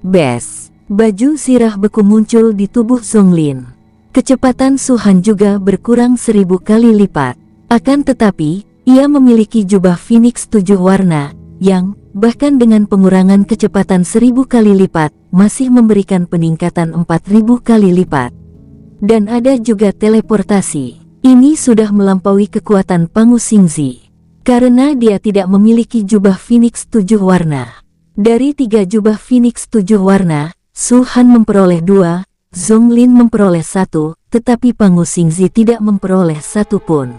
Bes, baju sirah beku muncul di tubuh Zonglin. Kecepatan Su Han juga berkurang 1000 kali lipat. Akan tetapi, ia memiliki jubah Phoenix 7 warna, yang, bahkan dengan pengurangan kecepatan 1000 kali lipat, masih memberikan peningkatan 4000 kali lipat. Dan ada juga teleportasi. Ini sudah melampaui kekuatan Pangu Xingzi. Karena dia tidak memiliki jubah Phoenix 7 warna. Dari 3 jubah Phoenix 7 warna, Su Han memperoleh 2, Zonglin memperoleh 1, tetapi Pangu Xingzi tidak memperoleh 1 pun.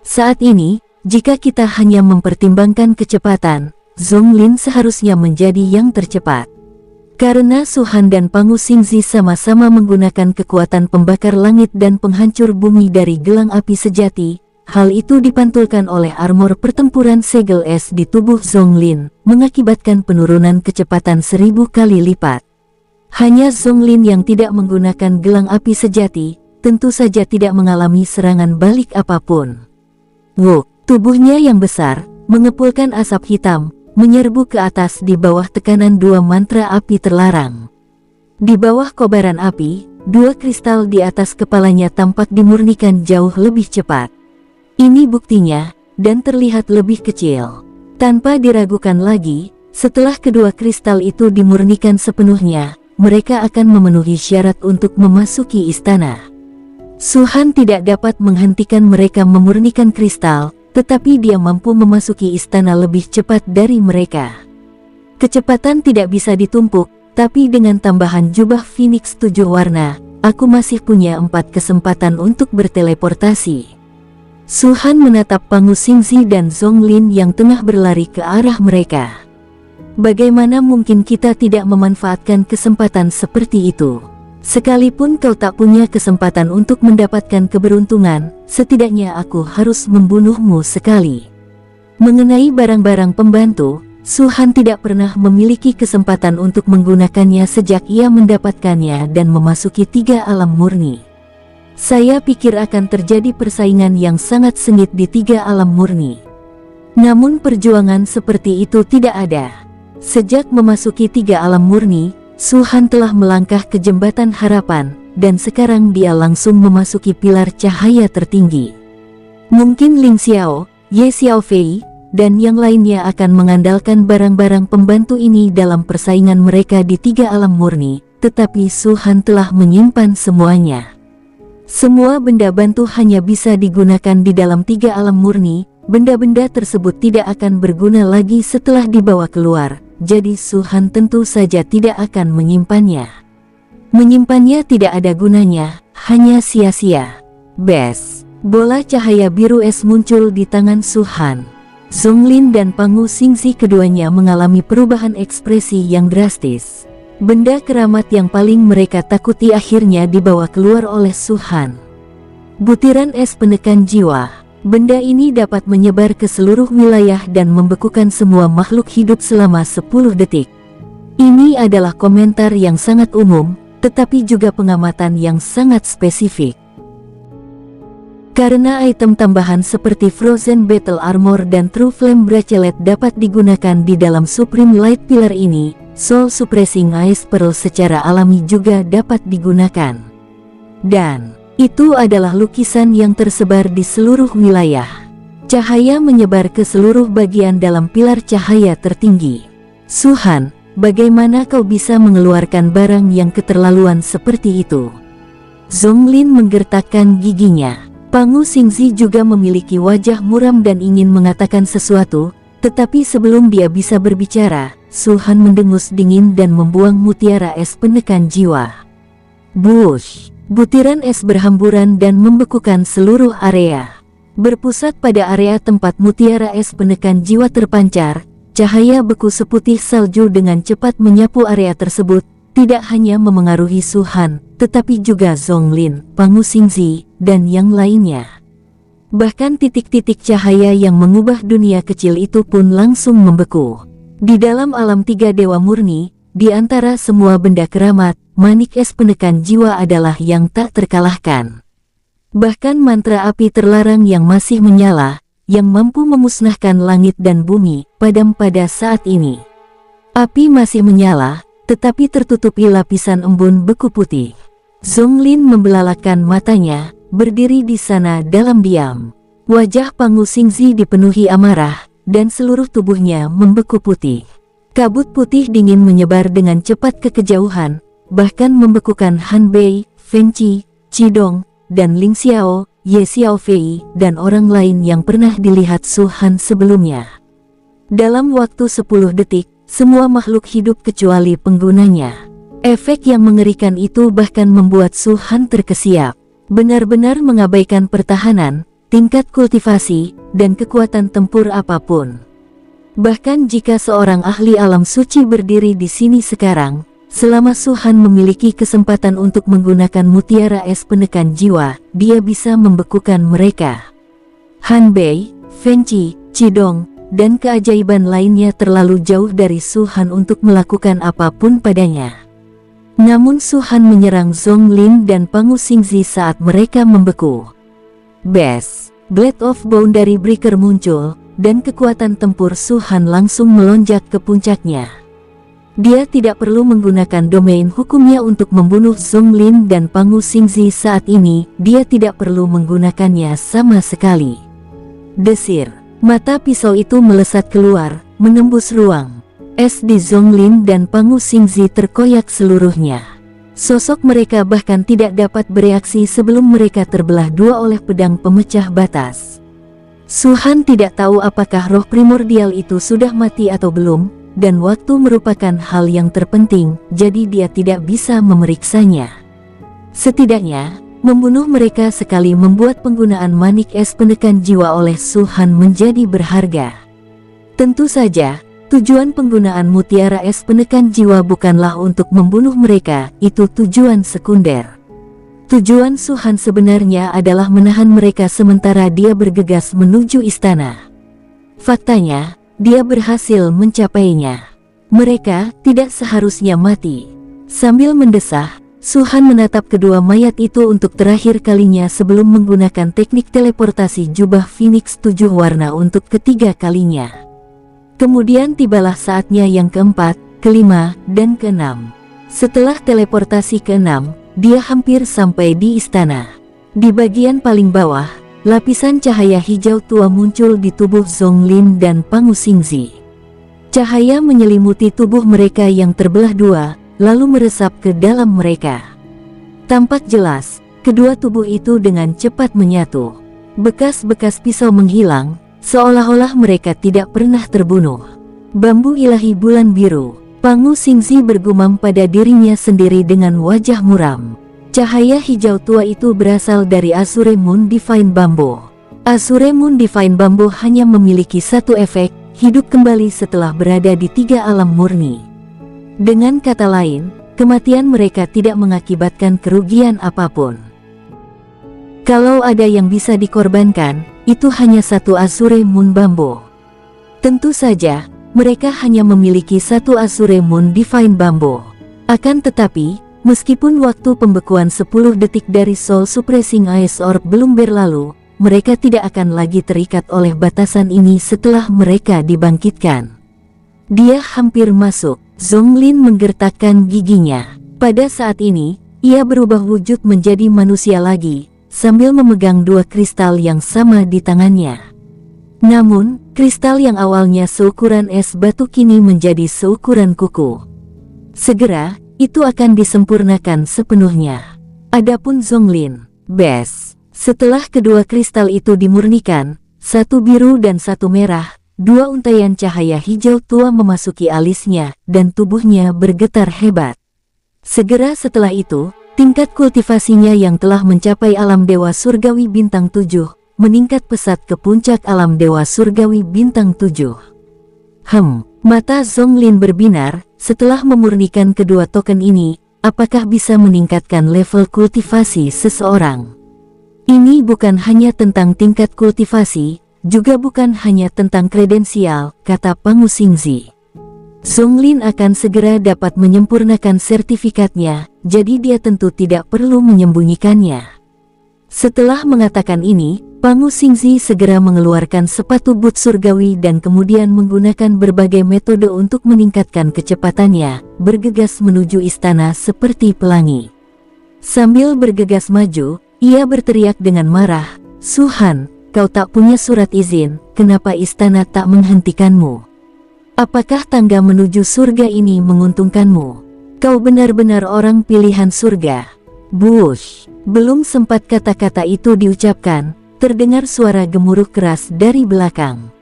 Saat ini, jika kita hanya mempertimbangkan kecepatan, Zonglin seharusnya menjadi yang tercepat. Karena Su Han dan Pangu Xingzi sama-sama menggunakan kekuatan pembakar langit dan penghancur bumi dari gelang api sejati, hal itu dipantulkan oleh armor pertempuran segel es di tubuh Zonglin, mengakibatkan penurunan kecepatan 1000 kali lipat. Hanya Zonglin yang tidak menggunakan gelang api sejati, tentu saja tidak mengalami serangan balik apapun. Tubuhnya yang besar, mengepulkan asap hitam, menyerbu ke atas di bawah tekanan 2 mantra api terlarang. Di bawah kobaran api, 2 kristal di atas kepalanya tampak dimurnikan jauh lebih cepat. Ini buktinya, dan terlihat lebih kecil. Tanpa diragukan lagi, setelah kedua kristal itu dimurnikan sepenuhnya, mereka akan memenuhi syarat untuk memasuki istana. Su Han tidak dapat menghentikan mereka memurnikan kristal, tetapi dia mampu memasuki istana lebih cepat dari mereka. Kecepatan tidak bisa ditumpuk, tapi dengan tambahan jubah Phoenix 7 warna, aku masih punya 4 kesempatan untuk berteleportasi. Su Han menatap Pangu Xingzi dan Zonglin yang tengah berlari ke arah mereka. Bagaimana mungkin kita tidak memanfaatkan kesempatan seperti itu? Sekalipun kau tak punya kesempatan untuk mendapatkan keberuntungan, setidaknya aku harus membunuhmu sekali. Mengenai barang-barang pembantu, Su Han tidak pernah memiliki kesempatan untuk menggunakannya sejak ia mendapatkannya dan memasuki 3 alam murni. Saya pikir akan terjadi persaingan yang sangat sengit di 3 alam murni. Namun perjuangan seperti itu tidak ada. Sejak memasuki 3 alam murni, Su Han telah melangkah ke jembatan harapan, dan sekarang dia langsung memasuki pilar cahaya tertinggi. Mungkin Ling Xiao, Ye Xiaofei, dan yang lainnya akan mengandalkan barang-barang pembantu ini dalam persaingan mereka di 3 alam murni, tetapi Su Han telah menyimpan semuanya. Semua benda bantu hanya bisa digunakan di dalam 3 alam murni, benda-benda tersebut tidak akan berguna lagi setelah dibawa keluar. Jadi Su Han tentu saja tidak akan menyimpannya. Menyimpannya tidak ada gunanya, hanya sia-sia. Bes, bola cahaya biru es muncul di tangan Su Han. Zonglin dan Pangu Xingzi keduanya mengalami perubahan ekspresi yang drastis. Benda keramat yang paling mereka takuti akhirnya dibawa keluar oleh Su Han. Butiran es penekan jiwa. Benda ini dapat menyebar ke seluruh wilayah dan membekukan semua makhluk hidup selama 10 detik. Ini adalah komentar yang sangat umum, tetapi juga pengamatan yang sangat spesifik. Karena item tambahan seperti Frozen Battle Armor dan True Flame Bracelet dapat digunakan di dalam Supreme Light Pillar ini, Soul Suppressing Ice Pearl secara alami juga dapat digunakan. Dan itu adalah lukisan yang tersebar di seluruh wilayah. Cahaya menyebar ke seluruh bagian dalam pilar cahaya tertinggi. Su Han, bagaimana kau bisa mengeluarkan barang yang keterlaluan seperti itu? Zonglin menggertakkan giginya. Pangu Xingzi juga memiliki wajah muram dan ingin mengatakan sesuatu, tetapi sebelum dia bisa berbicara, Su Han mendengus dingin dan membuang mutiara es penekan jiwa. Bush! Butiran es berhamburan dan membekukan seluruh area. Berpusat pada area tempat mutiara es penekan jiwa terpancar, cahaya beku seputih salju dengan cepat menyapu area tersebut, tidak hanya memengaruhi Su Han, tetapi juga Zonglin, Pangu Xingzi, dan yang lainnya. Bahkan titik-titik cahaya yang mengubah dunia kecil itu pun langsung membeku. Di dalam alam 3 dewa murni, di antara semua benda keramat, manik es penekan jiwa adalah yang tak terkalahkan. Bahkan mantra api terlarang yang masih menyala, yang mampu memusnahkan langit dan bumi, padam pada saat ini. Api masih menyala, tetapi tertutupi lapisan embun beku putih. Zonglin membelalakan matanya, berdiri di sana dalam diam. Wajah Pangu Xingzi dipenuhi amarah, dan seluruh tubuhnya membeku putih. Kabut putih dingin menyebar dengan cepat ke kejauhan, bahkan membekukan Han Bei, Fen Qi, Qidong, dan Ling Xiao, Ye Xiaofei, dan orang lain yang pernah dilihat Su Han sebelumnya. Dalam waktu 10 detik, semua makhluk hidup kecuali penggunanya. Efek yang mengerikan itu bahkan membuat Su Han terkesiap. Benar-benar mengabaikan pertahanan, tingkat kultivasi, dan kekuatan tempur apapun. Bahkan jika seorang ahli alam suci berdiri di sini sekarang, selama Su Han memiliki kesempatan untuk menggunakan mutiara es penekan jiwa, dia bisa membekukan mereka. Han Bei, Fen Qi, Qidong, dan keajaiban lainnya terlalu jauh dari Su Han untuk melakukan apapun padanya. Namun Su Han menyerang Zhong Lin dan Pangu Xingzi saat mereka membeku. Bes, Blade of Boundary Breaker muncul, dan kekuatan tempur Su Han langsung melonjak ke puncaknya. Dia tidak perlu menggunakan domain hukumnya untuk membunuh Zhong Lin dan Pangu Xingzi saat ini, dia tidak perlu menggunakannya sama sekali. Desir, mata pisau itu melesat keluar, menembus ruang. Es di Zhong Lin dan Pangu Xingzi terkoyak seluruhnya. Sosok mereka bahkan tidak dapat bereaksi sebelum mereka terbelah dua oleh pedang pemecah batas. Su Han tidak tahu apakah roh primordial itu sudah mati atau belum, dan waktu merupakan hal yang terpenting, jadi dia tidak bisa memeriksanya. Setidaknya, membunuh mereka sekali membuat penggunaan manik es penekan jiwa oleh Su Han menjadi berharga. Tentu saja, tujuan penggunaan mutiara es penekan jiwa bukanlah untuk membunuh mereka, itu tujuan sekunder. Tujuan Su Han sebenarnya adalah menahan mereka sementara dia bergegas menuju istana. Faktanya, dia berhasil mencapainya. Mereka tidak seharusnya mati. Sambil mendesah, Su Han menatap kedua mayat itu untuk terakhir kalinya sebelum menggunakan teknik teleportasi jubah Phoenix 7 warna untuk ketiga kalinya. Kemudian tibalah saatnya yang keempat, kelima, dan keenam. Setelah teleportasi keenam, dia hampir sampai di istana. Di bagian paling bawah, lapisan cahaya hijau tua muncul di tubuh Zhong Lin dan Pangu Xingzi. Cahaya menyelimuti tubuh mereka yang terbelah dua, lalu meresap ke dalam mereka. Tampak jelas, kedua tubuh itu dengan cepat menyatu. Bekas-bekas pisau menghilang, seolah-olah mereka tidak pernah terbunuh. Bambu ilahi bulan biru, Pangu Xingzi bergumam pada dirinya sendiri dengan wajah muram. Cahaya hijau tua itu berasal dari Azure Moon Divine Bamboo. Azure Moon Divine Bamboo hanya memiliki satu efek, hidup kembali setelah berada di tiga alam murni. Dengan kata lain, kematian mereka tidak mengakibatkan kerugian apapun. Kalau ada yang bisa dikorbankan, itu hanya satu Azure Moon Bamboo. Tentu saja, mereka hanya memiliki satu Azure Moon Divine Bamboo. Akan tetapi, meskipun waktu pembekuan 10 detik dari Soul Suppressing Ice Orb belum berlalu, mereka tidak akan lagi terikat oleh batasan ini setelah mereka dibangkitkan. Dia hampir masuk. Zhong Lin menggertakkan giginya. Pada saat ini, ia berubah wujud menjadi manusia lagi, sambil memegang dua kristal yang sama di tangannya. Namun, kristal yang awalnya seukuran es batu kini menjadi seukuran kuku. Segera, itu akan disempurnakan sepenuhnya. Adapun Zhong Lin, Bes. Setelah kedua kristal itu dimurnikan, satu biru dan satu merah, dua untaian cahaya hijau tua memasuki alisnya, dan tubuhnya bergetar hebat. Segera setelah itu, tingkat kultivasinya yang telah mencapai alam dewa surgawi bintang 7, meningkat pesat ke puncak alam dewa surgawi bintang 7. Mata Zhong Lin berbinar, setelah memurnikan kedua token ini, apakah bisa meningkatkan level kultivasi seseorang? Ini bukan hanya tentang tingkat kultivasi, juga bukan hanya tentang kredensial, kata Pangu Xingzi. Zhong Lin akan segera dapat menyempurnakan sertifikatnya, jadi dia tentu tidak perlu menyembunyikannya. Setelah mengatakan ini, Pangu Xingzi segera mengeluarkan sepatu boot surgawi dan kemudian menggunakan berbagai metode untuk meningkatkan kecepatannya, bergegas menuju istana seperti pelangi. Sambil bergegas maju, ia berteriak dengan marah, "Su Han, kau tak punya surat izin, kenapa istana tak menghentikanmu? Apakah tangga menuju surga ini menguntungkanmu? Kau benar-benar orang pilihan surga." Bush! Belum sempat kata-kata itu diucapkan, terdengar suara gemuruh keras dari belakang.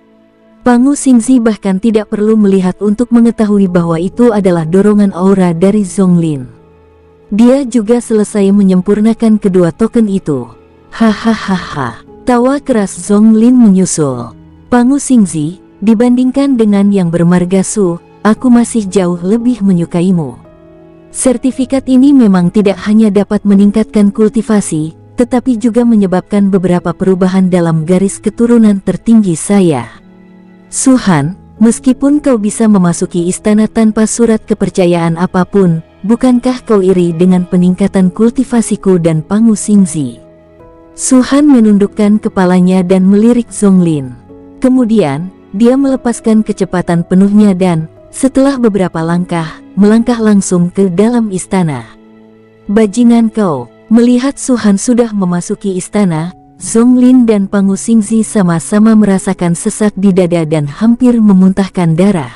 Pangu Xingzi bahkan tidak perlu melihat untuk mengetahui bahwa itu adalah dorongan aura dari Zhong Lin. Dia juga selesai menyempurnakan kedua token itu. Hahaha. Tawa keras Zonglin menyusul. Pangu Xingzi, dibandingkan dengan yang bermarga Su, aku masih jauh lebih menyukaimu. Sertifikat ini memang tidak hanya dapat meningkatkan kultivasi, tetapi juga menyebabkan beberapa perubahan dalam garis keturunan tertinggi saya. Su Han, meskipun kau bisa memasuki istana tanpa surat kepercayaan apapun, bukankah kau iri dengan peningkatan kultivasiku dan Pangu Xingzi? Su Han menundukkan kepalanya dan melirik Zonglin. Kemudian, dia melepaskan kecepatan penuhnya dan, setelah beberapa langkah, melangkah langsung ke dalam istana. Bajingan kau! Melihat Su Han sudah memasuki istana, Zonglin dan Pangu Xingzi sama-sama merasakan sesak di dada dan hampir memuntahkan darah.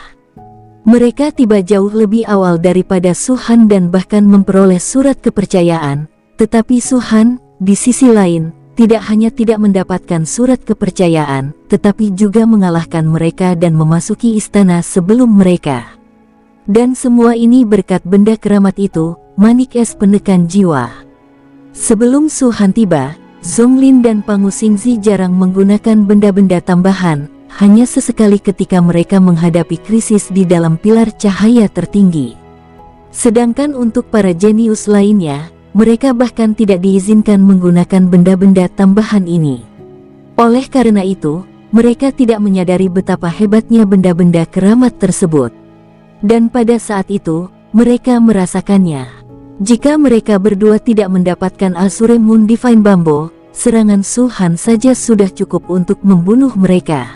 Mereka tiba jauh lebih awal daripada Su Han dan bahkan memperoleh surat kepercayaan, tetapi Su Han, di sisi lain, tidak hanya tidak mendapatkan surat kepercayaan, tetapi juga mengalahkan mereka dan memasuki istana sebelum mereka. Dan semua ini berkat benda keramat itu, manik es penekan jiwa. Sebelum Su Han tiba, Zonglin dan Pangu Xingzi jarang menggunakan benda-benda tambahan, hanya sesekali ketika mereka menghadapi krisis di dalam pilar cahaya tertinggi. Sedangkan untuk para jenius lainnya, mereka bahkan tidak diizinkan menggunakan benda-benda tambahan ini. Oleh karena itu, mereka tidak menyadari betapa hebatnya benda-benda keramat tersebut. Dan pada saat itu, mereka merasakannya. Jika mereka berdua tidak mendapatkan Azure Moon Divine Bambo, serangan Su Han saja sudah cukup untuk membunuh mereka.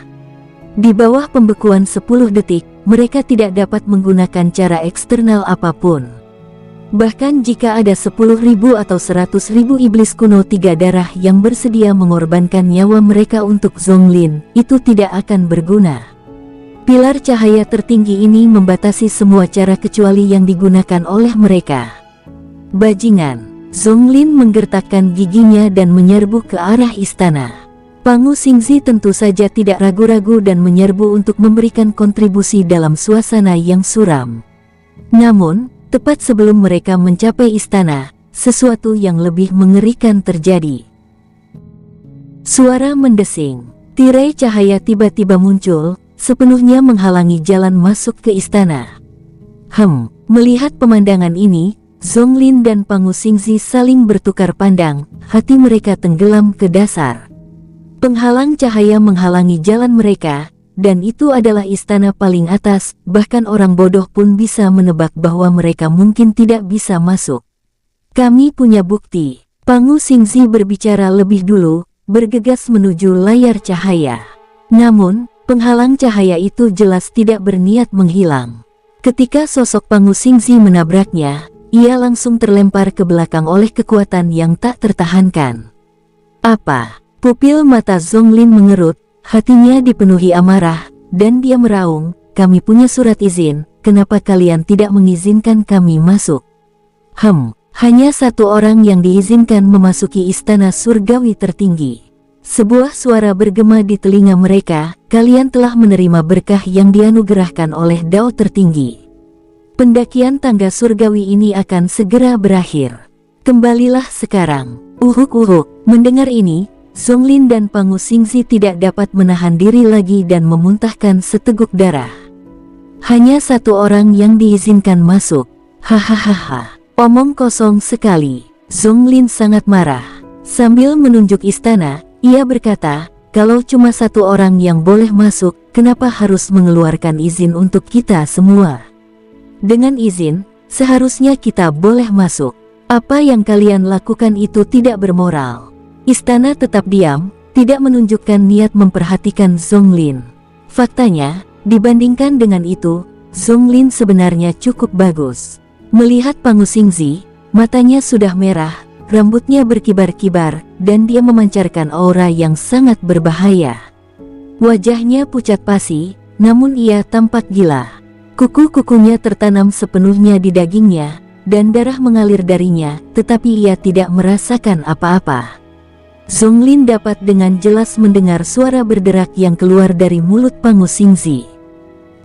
Di bawah pembekuan 10 detik, mereka tidak dapat menggunakan cara eksternal apapun. Bahkan jika ada 10.000 atau 100.000 iblis kuno 3 darah yang bersedia mengorbankan nyawa mereka untuk Zonglin, itu tidak akan berguna. Pilar cahaya tertinggi ini membatasi semua cara kecuali yang digunakan oleh mereka. Bajingan! Zonglin menggertakkan giginya dan menyerbu ke arah istana. Pangu Xingzi tentu saja tidak ragu-ragu dan menyerbu untuk memberikan kontribusi dalam suasana yang suram. Namun, tepat sebelum mereka mencapai istana, sesuatu yang lebih mengerikan terjadi. Suara mendesing. Tirai cahaya tiba-tiba muncul, sepenuhnya menghalangi jalan masuk ke istana. Melihat pemandangan ini, Zonglin dan Pangu Xingzi saling bertukar pandang, hati mereka tenggelam ke dasar. Penghalang cahaya menghalangi jalan mereka, dan itu adalah istana paling atas, bahkan orang bodoh pun bisa menebak bahwa mereka mungkin tidak bisa masuk. Kami punya bukti. Pangu Xingzi berbicara lebih dulu, bergegas menuju layar cahaya. Namun, penghalang cahaya itu jelas tidak berniat menghilang. Ketika sosok Pangu Xingzi menabraknya, ia langsung terlempar ke belakang oleh kekuatan yang tak tertahankan. Apa? Pupil mata Zonglin mengerut. Hatinya dipenuhi amarah, dan dia meraung, kami punya surat izin, kenapa kalian tidak mengizinkan kami masuk? Hanya satu orang yang diizinkan memasuki istana surgawi tertinggi. Sebuah suara bergema di telinga mereka, kalian telah menerima berkah yang dianugerahkan oleh Dao tertinggi. Pendakian tangga surgawi ini akan segera berakhir. Kembalilah sekarang. Uhuk-uhuk. Mendengar ini, Zonglin dan Pangu Xingzi tidak dapat menahan diri lagi dan memuntahkan seteguk darah. Hanya satu orang yang diizinkan masuk. Hahaha. Omong kosong sekali. Zonglin sangat marah. Sambil menunjuk istana, ia berkata, kalau cuma satu orang yang boleh masuk, kenapa harus mengeluarkan izin untuk kita semua? Dengan izin, seharusnya kita boleh masuk. Apa yang kalian lakukan itu tidak bermoral. Istana tetap diam, tidak menunjukkan niat memperhatikan Zonglin. Faktanya, dibandingkan dengan itu, Zonglin sebenarnya cukup bagus. Melihat Pangu Xingzi, matanya sudah merah, rambutnya berkibar-kibar, dan dia memancarkan aura yang sangat berbahaya. Wajahnya pucat pasi, namun ia tampak gila. Kuku-kukunya tertanam sepenuhnya di dagingnya, dan darah mengalir darinya, tetapi ia tidak merasakan apa-apa. Zonglin dapat dengan jelas mendengar suara berderak yang keluar dari mulut Pangu Xingzi.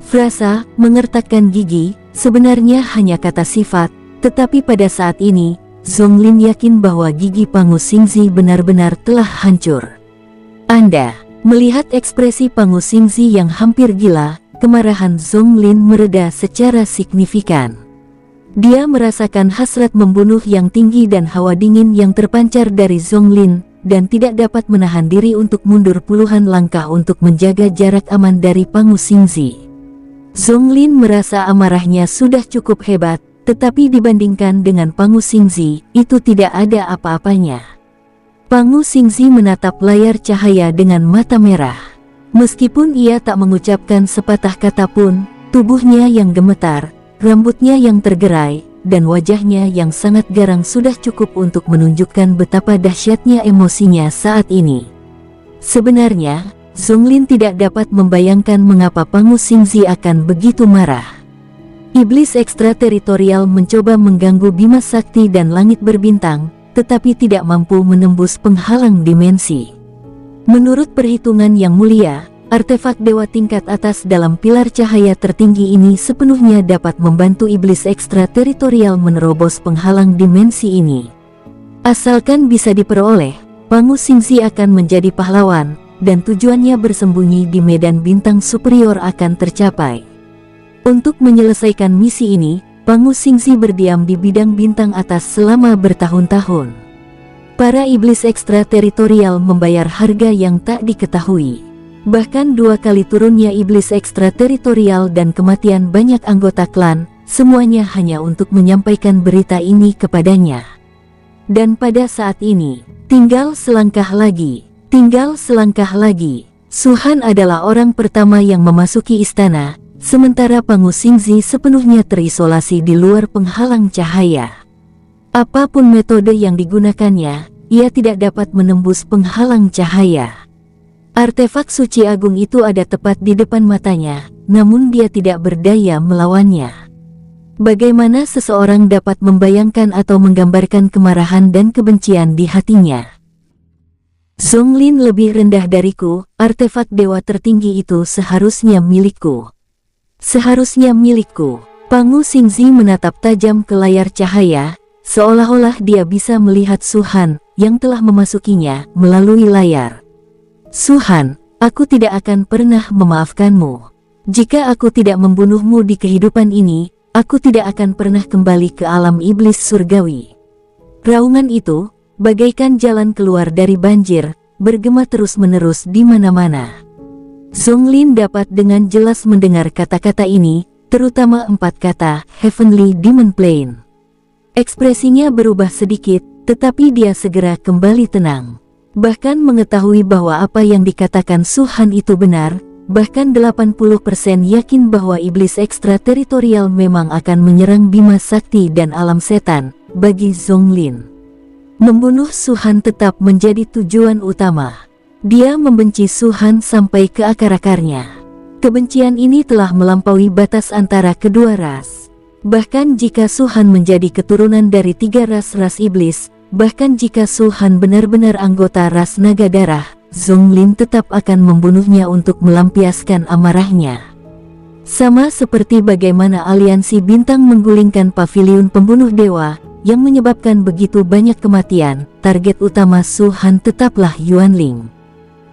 Frasa, mengertakkan gigi, sebenarnya hanya kata sifat, tetapi pada saat ini, Zonglin yakin bahwa gigi Pangu Xingzi benar-benar telah hancur. Anda melihat ekspresi Pangu Xingzi yang hampir gila, kemarahan Zonglin mereda secara signifikan. Dia merasakan hasrat membunuh yang tinggi dan hawa dingin yang terpancar dari Zonglin, dan tidak dapat menahan diri untuk mundur puluhan langkah untuk menjaga jarak aman dari Pangu Xingzi. Zonglin merasa amarahnya sudah cukup hebat, tetapi dibandingkan dengan Pangu Xingzi, itu tidak ada apa-apanya. Pangu Xingzi menatap layar cahaya dengan mata merah. Meskipun ia tak mengucapkan sepatah kata pun, tubuhnya yang gemetar, rambutnya yang tergerai, dan wajahnya yang sangat garang sudah cukup untuk menunjukkan betapa dahsyatnya emosinya saat ini. Sebenarnya, Zonglin tidak dapat membayangkan mengapa Pangu Xingzi akan begitu marah. Iblis ekstrateritorial mencoba mengganggu Bima Sakti dan langit berbintang, tetapi tidak mampu menembus penghalang dimensi. Menurut perhitungan yang mulia, artefak dewa tingkat atas dalam pilar cahaya tertinggi ini sepenuhnya dapat membantu iblis ekstrateritorial menerobos penghalang dimensi ini. Asalkan bisa diperoleh, Pangu Xingzi akan menjadi pahlawan, dan tujuannya bersembunyi di medan bintang superior akan tercapai. Untuk menyelesaikan misi ini, Pangu Xingzi berdiam di bidang bintang atas selama bertahun-tahun. Para iblis ekstrateritorial membayar harga yang tak diketahui. Bahkan 2 kali turunnya iblis ekstrateritorial dan kematian banyak anggota klan, semuanya hanya untuk menyampaikan berita ini kepadanya. Dan pada saat ini, tinggal selangkah lagi. Su Han adalah orang pertama yang memasuki istana, sementara Pangu Xingzi sepenuhnya terisolasi di luar penghalang cahaya. Apapun metode yang digunakannya, ia tidak dapat menembus penghalang cahaya. Artefak suci agung itu ada tepat di depan matanya, namun dia tidak berdaya melawannya. Bagaimana seseorang dapat membayangkan atau menggambarkan kemarahan dan kebencian di hatinya? Zonglin lebih rendah dariku, artefak dewa tertinggi itu seharusnya milikku. Pangu Xingzi menatap tajam ke layar cahaya, seolah-olah dia bisa melihat Su Han yang telah memasukinya melalui layar. Su Han, aku tidak akan pernah memaafkanmu. Jika aku tidak membunuhmu di kehidupan ini, aku tidak akan pernah kembali ke alam iblis surgawi. Raungan itu, bagaikan jalan keluar dari banjir, bergema terus-menerus di mana-mana. Zonglin dapat dengan jelas mendengar kata-kata ini, terutama 4 kata, Heavenly Demon Plane. Ekspresinya berubah sedikit, tetapi dia segera kembali tenang. Bahkan mengetahui bahwa apa yang dikatakan Su Han itu benar, bahkan 80% yakin bahwa iblis ekstrateritorial memang akan menyerang Bima Sakti dan alam setan. Bagi Zonglin, membunuh Su Han tetap menjadi tujuan utama. Dia membenci Su Han sampai ke akar-akarnya. Kebencian ini telah melampaui batas antara kedua ras. Bahkan jika Su Han menjadi keturunan dari 3 ras iblis, bahkan jika Su Han benar-benar anggota ras naga darah, Zonglin tetap akan membunuhnya untuk melampiaskan amarahnya. Sama seperti bagaimana aliansi bintang menggulingkan paviliun pembunuh dewa, yang menyebabkan begitu banyak kematian, target utama Su Han tetaplah Yuanling.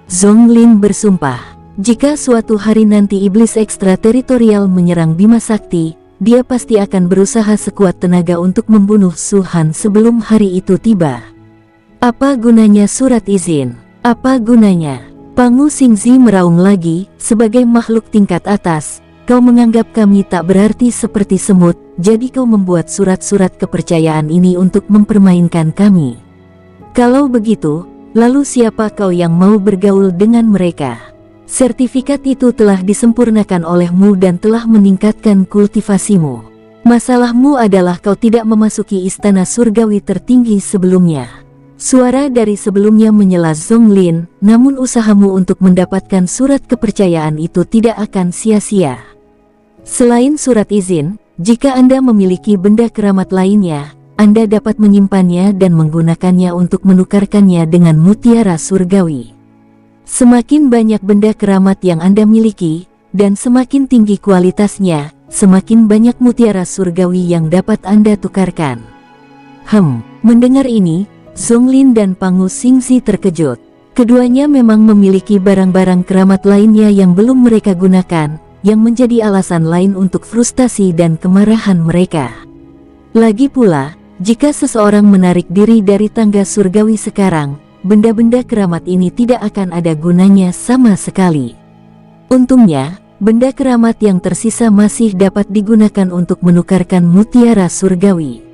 Zonglin bersumpah, jika suatu hari nanti iblis ekstrateritorial menyerang Bima Sakti, dia pasti akan berusaha sekuat tenaga untuk membunuh Su Han sebelum hari itu tiba. Apa gunanya surat izin? Apa gunanya? Pangu Xingzi meraung lagi, sebagai makhluk tingkat atas, kau menganggap kami tak berarti seperti semut, jadi kau membuat surat-surat kepercayaan ini untuk mempermainkan kami. Kalau begitu, lalu siapa kau yang mau bergaul dengan mereka? Sertifikat itu telah disempurnakan olehmu dan telah meningkatkan kultivasimu. Masalahmu adalah kau tidak memasuki istana surgawi tertinggi sebelumnya. Suara dari sebelumnya menyela Zonglin, namun usahamu untuk mendapatkan surat kepercayaan itu tidak akan sia-sia. Selain surat izin, jika Anda memiliki benda keramat lainnya, Anda dapat menyimpannya dan menggunakannya untuk menukarkannya dengan mutiara surgawi. Semakin banyak benda keramat yang Anda miliki, dan semakin tinggi kualitasnya, semakin banyak mutiara surgawi yang dapat Anda tukarkan. Mendengar ini, Zonglin dan Pangu Xingzi terkejut. Keduanya memang memiliki barang-barang keramat lainnya yang belum mereka gunakan, yang menjadi alasan lain untuk frustasi dan kemarahan mereka. Lagi pula, jika seseorang menarik diri dari tangga surgawi sekarang, benda-benda keramat ini tidak akan ada gunanya sama sekali. Untungnya, benda keramat yang tersisa masih dapat digunakan untuk menukarkan mutiara surgawi.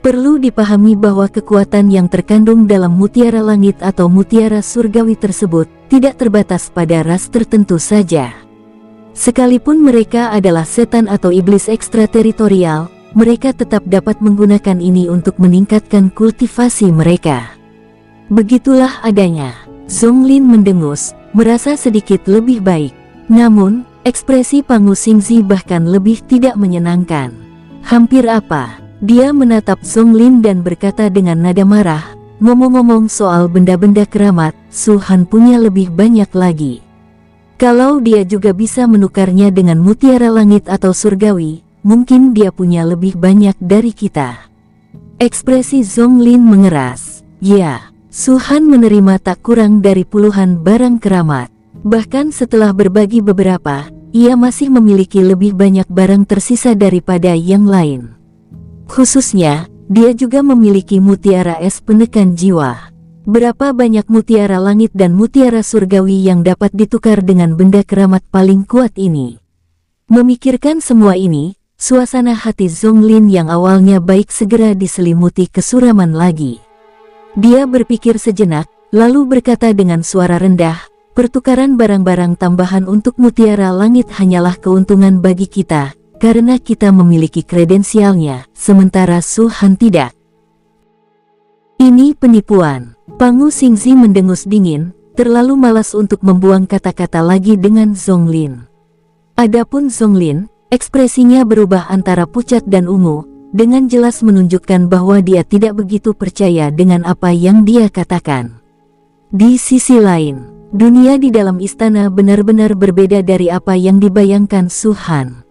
Perlu dipahami bahwa kekuatan yang terkandung dalam mutiara langit atau mutiara surgawi tersebut tidak terbatas pada ras tertentu saja. Sekalipun mereka adalah setan atau iblis ekstrateritorial, mereka tetap dapat menggunakan ini untuk meningkatkan kultivasi mereka. Begitulah adanya. Zonglin mendengus, merasa sedikit lebih baik. Namun, ekspresi Pangu Xingzi bahkan lebih tidak menyenangkan. Hampir apa? Dia menatap Zonglin dan berkata dengan nada marah, ngomong-ngomong soal benda-benda keramat, Su Han punya lebih banyak lagi. Kalau dia juga bisa menukarnya dengan mutiara langit atau surgawi, mungkin dia punya lebih banyak dari kita. Ekspresi Zonglin mengeras. Ya, Su Han menerima tak kurang dari puluhan barang keramat. Bahkan setelah berbagi beberapa, ia masih memiliki lebih banyak barang tersisa daripada yang lain. Khususnya, dia juga memiliki mutiara es penekan jiwa. Berapa banyak mutiara langit dan mutiara surgawi yang dapat ditukar dengan benda keramat paling kuat ini? Memikirkan semua ini, suasana hati Zonglin yang awalnya baik segera diselimuti kesuraman lagi. Dia berpikir sejenak, lalu berkata dengan suara rendah, pertukaran barang-barang tambahan untuk mutiara langit hanyalah keuntungan bagi kita, karena kita memiliki kredensialnya, sementara Su Han tidak. Ini penipuan. Pangu Xingzi mendengus dingin, terlalu malas untuk membuang kata-kata lagi dengan Zonglin. Adapun Zonglin, ekspresinya berubah antara pucat dan ungu, dengan jelas menunjukkan bahwa dia tidak begitu percaya dengan apa yang dia katakan. Di sisi lain, dunia di dalam istana benar-benar berbeda dari apa yang dibayangkan Su Han.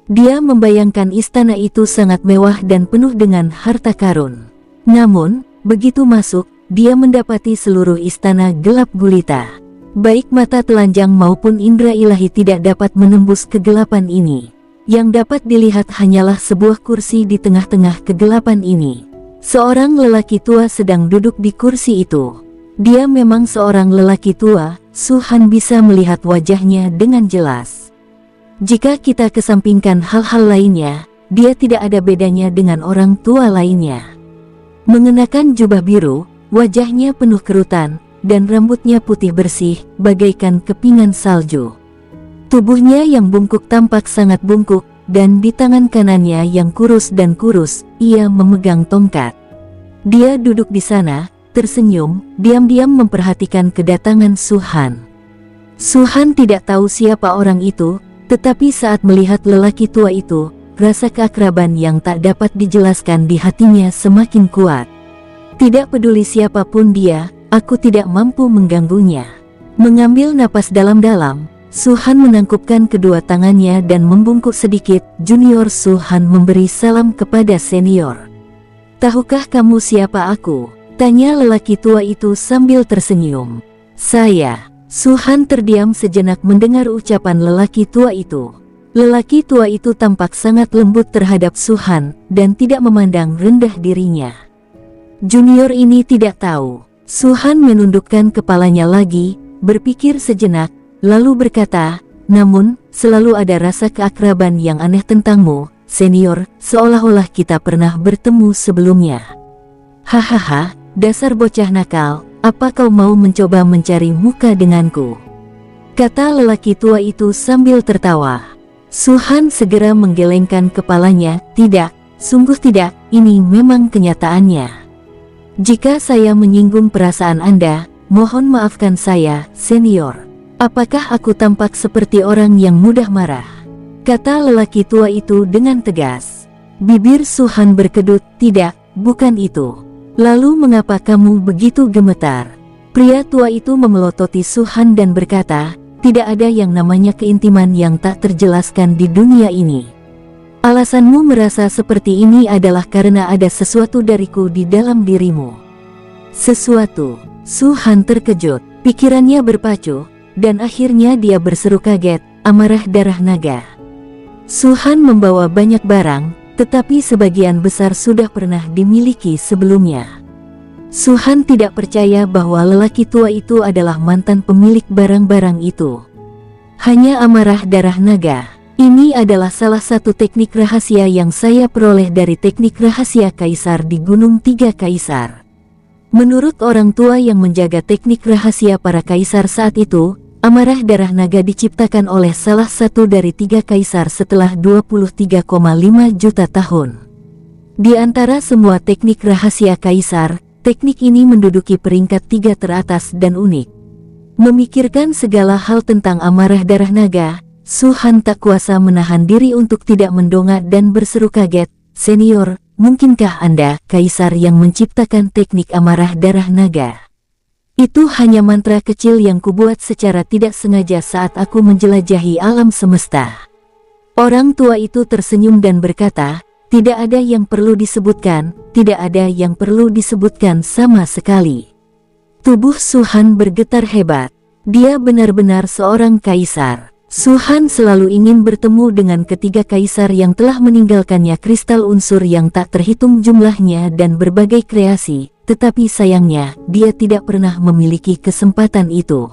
Dia membayangkan istana itu sangat mewah dan penuh dengan harta karun. Namun, begitu masuk, dia mendapati seluruh istana gelap gulita. Baik mata telanjang maupun indera ilahi tidak dapat menembus kegelapan ini. Yang dapat dilihat hanyalah sebuah kursi di tengah-tengah kegelapan ini. Seorang lelaki tua sedang duduk di kursi itu. Dia memang seorang lelaki tua, Su Han bisa melihat wajahnya dengan jelas. Jika kita kesampingkan hal-hal lainnya, dia tidak ada bedanya dengan orang tua lainnya. Mengenakan jubah biru, wajahnya penuh kerutan, dan rambutnya putih bersih, bagaikan kepingan salju. Tubuhnya yang bungkuk tampak sangat bungkuk, dan di tangan kanannya yang kurus dan kurus, ia memegang tongkat. Dia duduk di sana, tersenyum, diam-diam memperhatikan kedatangan Su Han. Su Han tidak tahu siapa orang itu, tetapi saat melihat lelaki tua itu, rasa keakraban yang tak dapat dijelaskan di hatinya semakin kuat. Tidak peduli siapapun dia, aku tidak mampu mengganggunya. Mengambil napas dalam-dalam, Su Han menangkupkan kedua tangannya dan membungkuk sedikit. Junior Su Han memberi salam kepada senior. Tahukah kamu siapa aku? Tanya lelaki tua itu sambil tersenyum. Saya. Su Han terdiam sejenak mendengar ucapan lelaki tua itu. Lelaki tua itu tampak sangat lembut terhadap Su Han, dan tidak memandang rendah dirinya. Junior ini tidak tahu. Su Han menundukkan kepalanya lagi, berpikir sejenak, lalu berkata, namun, selalu ada rasa keakraban yang aneh tentangmu, senior, seolah-olah kita pernah bertemu sebelumnya. Hahaha, dasar bocah nakal. Apa kau mau mencoba mencari muka denganku? Kata lelaki tua itu sambil tertawa. Su Han segera menggelengkan kepalanya. Tidak, sungguh tidak, ini memang kenyataannya. Jika saya menyinggung perasaan Anda, mohon maafkan saya, senior. Apakah aku tampak seperti orang yang mudah marah? Kata lelaki tua itu dengan tegas. Bibir Su Han berkedut. Tidak, bukan itu. Lalu mengapa kamu begitu gemetar? Pria tua itu memelototi Su Han dan berkata, tidak ada yang namanya keintiman yang tak terjelaskan di dunia ini. Alasanmu merasa seperti ini adalah karena ada sesuatu dariku di dalam dirimu. Sesuatu? Su Han terkejut. Pikirannya berpacu, dan akhirnya dia berseru kaget, "Amarah darah naga." Su-han membawa banyak barang, tetapi sebagian besar sudah pernah dimiliki sebelumnya. Su-han tidak percaya bahwa lelaki tua itu adalah mantan pemilik barang-barang itu. Hanya amarah darah naga. Ini adalah salah satu teknik rahasia yang saya peroleh dari teknik rahasia kaisar di Gunung Tiga Kaisar. Menurut orang tua yang menjaga teknik rahasia para kaisar saat itu, amarah darah naga diciptakan oleh salah satu dari 3 kaisar setelah 23,5 juta tahun. Di antara semua teknik rahasia kaisar, teknik ini menduduki peringkat 3 teratas dan unik. Memikirkan segala hal tentang amarah darah naga, Su-han tak kuasa menahan diri untuk tidak mendongak dan berseru kaget, "Senior, mungkinkah Anda kaisar yang menciptakan teknik amarah darah naga?" "Itu hanya mantra kecil yang kubuat secara tidak sengaja saat aku menjelajahi alam semesta." Orang tua itu tersenyum dan berkata, "Tidak ada yang perlu disebutkan, tidak ada yang perlu disebutkan sama sekali." Tubuh Su-han bergetar hebat. Dia benar-benar seorang kaisar. Su-han selalu ingin bertemu dengan ketiga kaisar yang telah meninggalkannya kristal unsur yang tak terhitung jumlahnya dan berbagai kreasi, tetapi sayangnya, dia tidak pernah memiliki kesempatan itu.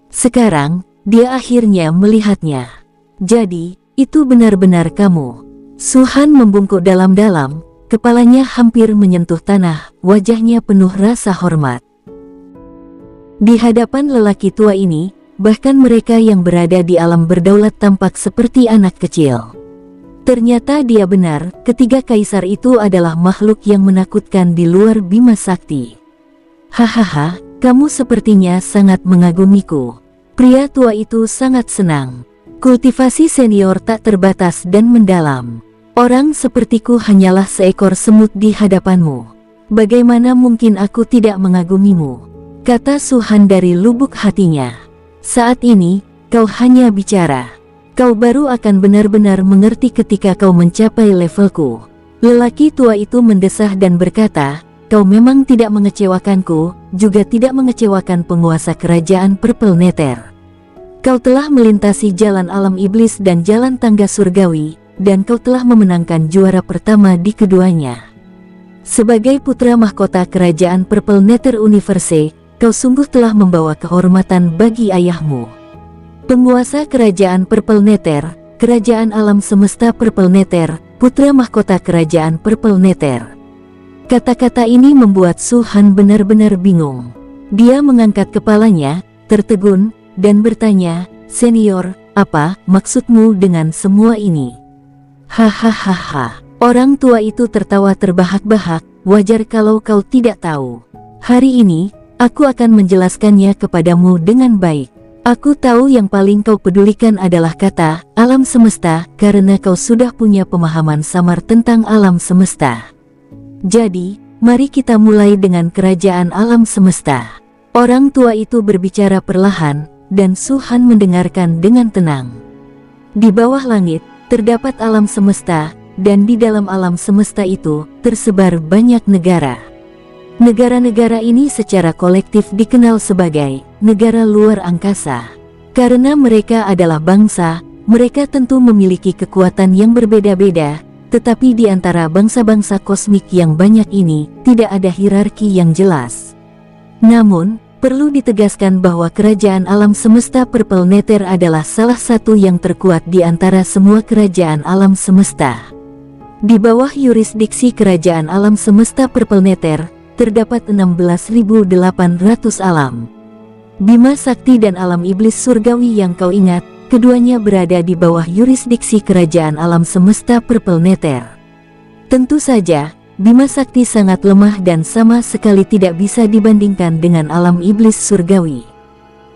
Sekarang, dia akhirnya melihatnya. "Jadi, itu benar-benar kamu." Su-han membungkuk dalam-dalam, kepalanya hampir menyentuh tanah, wajahnya penuh rasa hormat. Di hadapan lelaki tua ini, bahkan mereka yang berada di alam berdaulat tampak seperti anak kecil. Ternyata dia benar, ketiga kaisar itu adalah makhluk yang menakutkan di luar Bima Sakti. "Hahaha, kamu sepertinya sangat mengagumiku." Pria tua itu sangat senang. Kultivasi senior tak terbatas dan mendalam. "Orang sepertiku hanyalah seekor semut di hadapanmu. Bagaimana mungkin aku tidak mengagumimu?" kata Su-han dari lubuk hatinya. "Saat ini, kau hanya bicara. Kau baru akan benar-benar mengerti ketika kau mencapai levelku." Lelaki tua itu mendesah dan berkata, "Kau memang tidak mengecewakanku, juga tidak mengecewakan penguasa kerajaan Purple Nether. Kau telah melintasi jalan alam iblis dan jalan tangga surgawi, dan kau telah memenangkan juara pertama di keduanya. Sebagai putra mahkota kerajaan Purple Nether Universe, kau sungguh telah membawa kehormatan bagi ayahmu. Penguasa kerajaan Purple Nether, kerajaan alam semesta Purple Nether, putra mahkota kerajaan Purple Nether." Kata-kata ini membuat Su-han benar-benar bingung. Dia mengangkat kepalanya, tertegun, dan bertanya, "Senior, apa maksudmu dengan semua ini?" "Hahaha." Orang tua itu tertawa terbahak-bahak, "Wajar kalau kau tidak tahu. Hari ini, aku akan menjelaskannya kepadamu dengan baik. Aku tahu yang paling kau pedulikan adalah kata alam semesta, karena kau sudah punya pemahaman samar tentang alam semesta. Jadi, mari kita mulai dengan kerajaan alam semesta." Orang tua itu berbicara perlahan, dan Su-han mendengarkan dengan tenang. Di bawah langit, terdapat alam semesta, dan di dalam alam semesta itu, tersebar banyak negara. Negara-negara ini secara kolektif dikenal sebagai negara luar angkasa. Karena mereka adalah bangsa, mereka tentu memiliki kekuatan yang berbeda-beda, tetapi di antara bangsa-bangsa kosmik yang banyak ini, tidak ada hierarki yang jelas. Namun, perlu ditegaskan bahwa kerajaan alam semesta Purple Nether adalah salah satu yang terkuat di antara semua kerajaan alam semesta. Di bawah yurisdiksi kerajaan alam semesta Purple Nether, terdapat 16.800 alam Bima Sakti dan alam iblis surgawi yang kau ingat, keduanya berada di bawah yurisdiksi kerajaan alam semesta Purple Nether. Tentu saja, Bima Sakti sangat lemah dan sama sekali tidak bisa dibandingkan dengan alam iblis surgawi.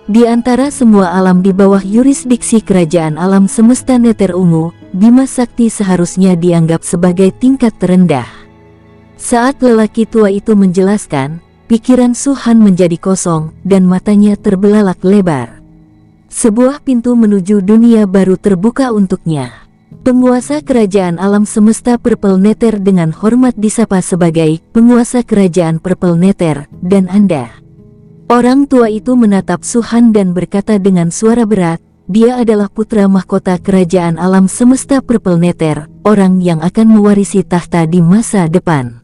Di antara semua alam di bawah yurisdiksi kerajaan alam semesta Nether ungu, Bima Sakti seharusnya dianggap sebagai tingkat terendah. Saat lelaki tua itu menjelaskan, pikiran Su-han menjadi kosong, dan matanya terbelalak lebar. Sebuah pintu menuju dunia baru terbuka untuknya. Penguasa kerajaan alam semesta Purple Nether dengan hormat disapa sebagai penguasa kerajaan Purple Nether, dan Anda. Orang tua itu menatap Suhan dan berkata dengan suara berat, dia adalah putra mahkota kerajaan alam semesta Purple Nether, orang yang akan mewarisi tahta di masa depan.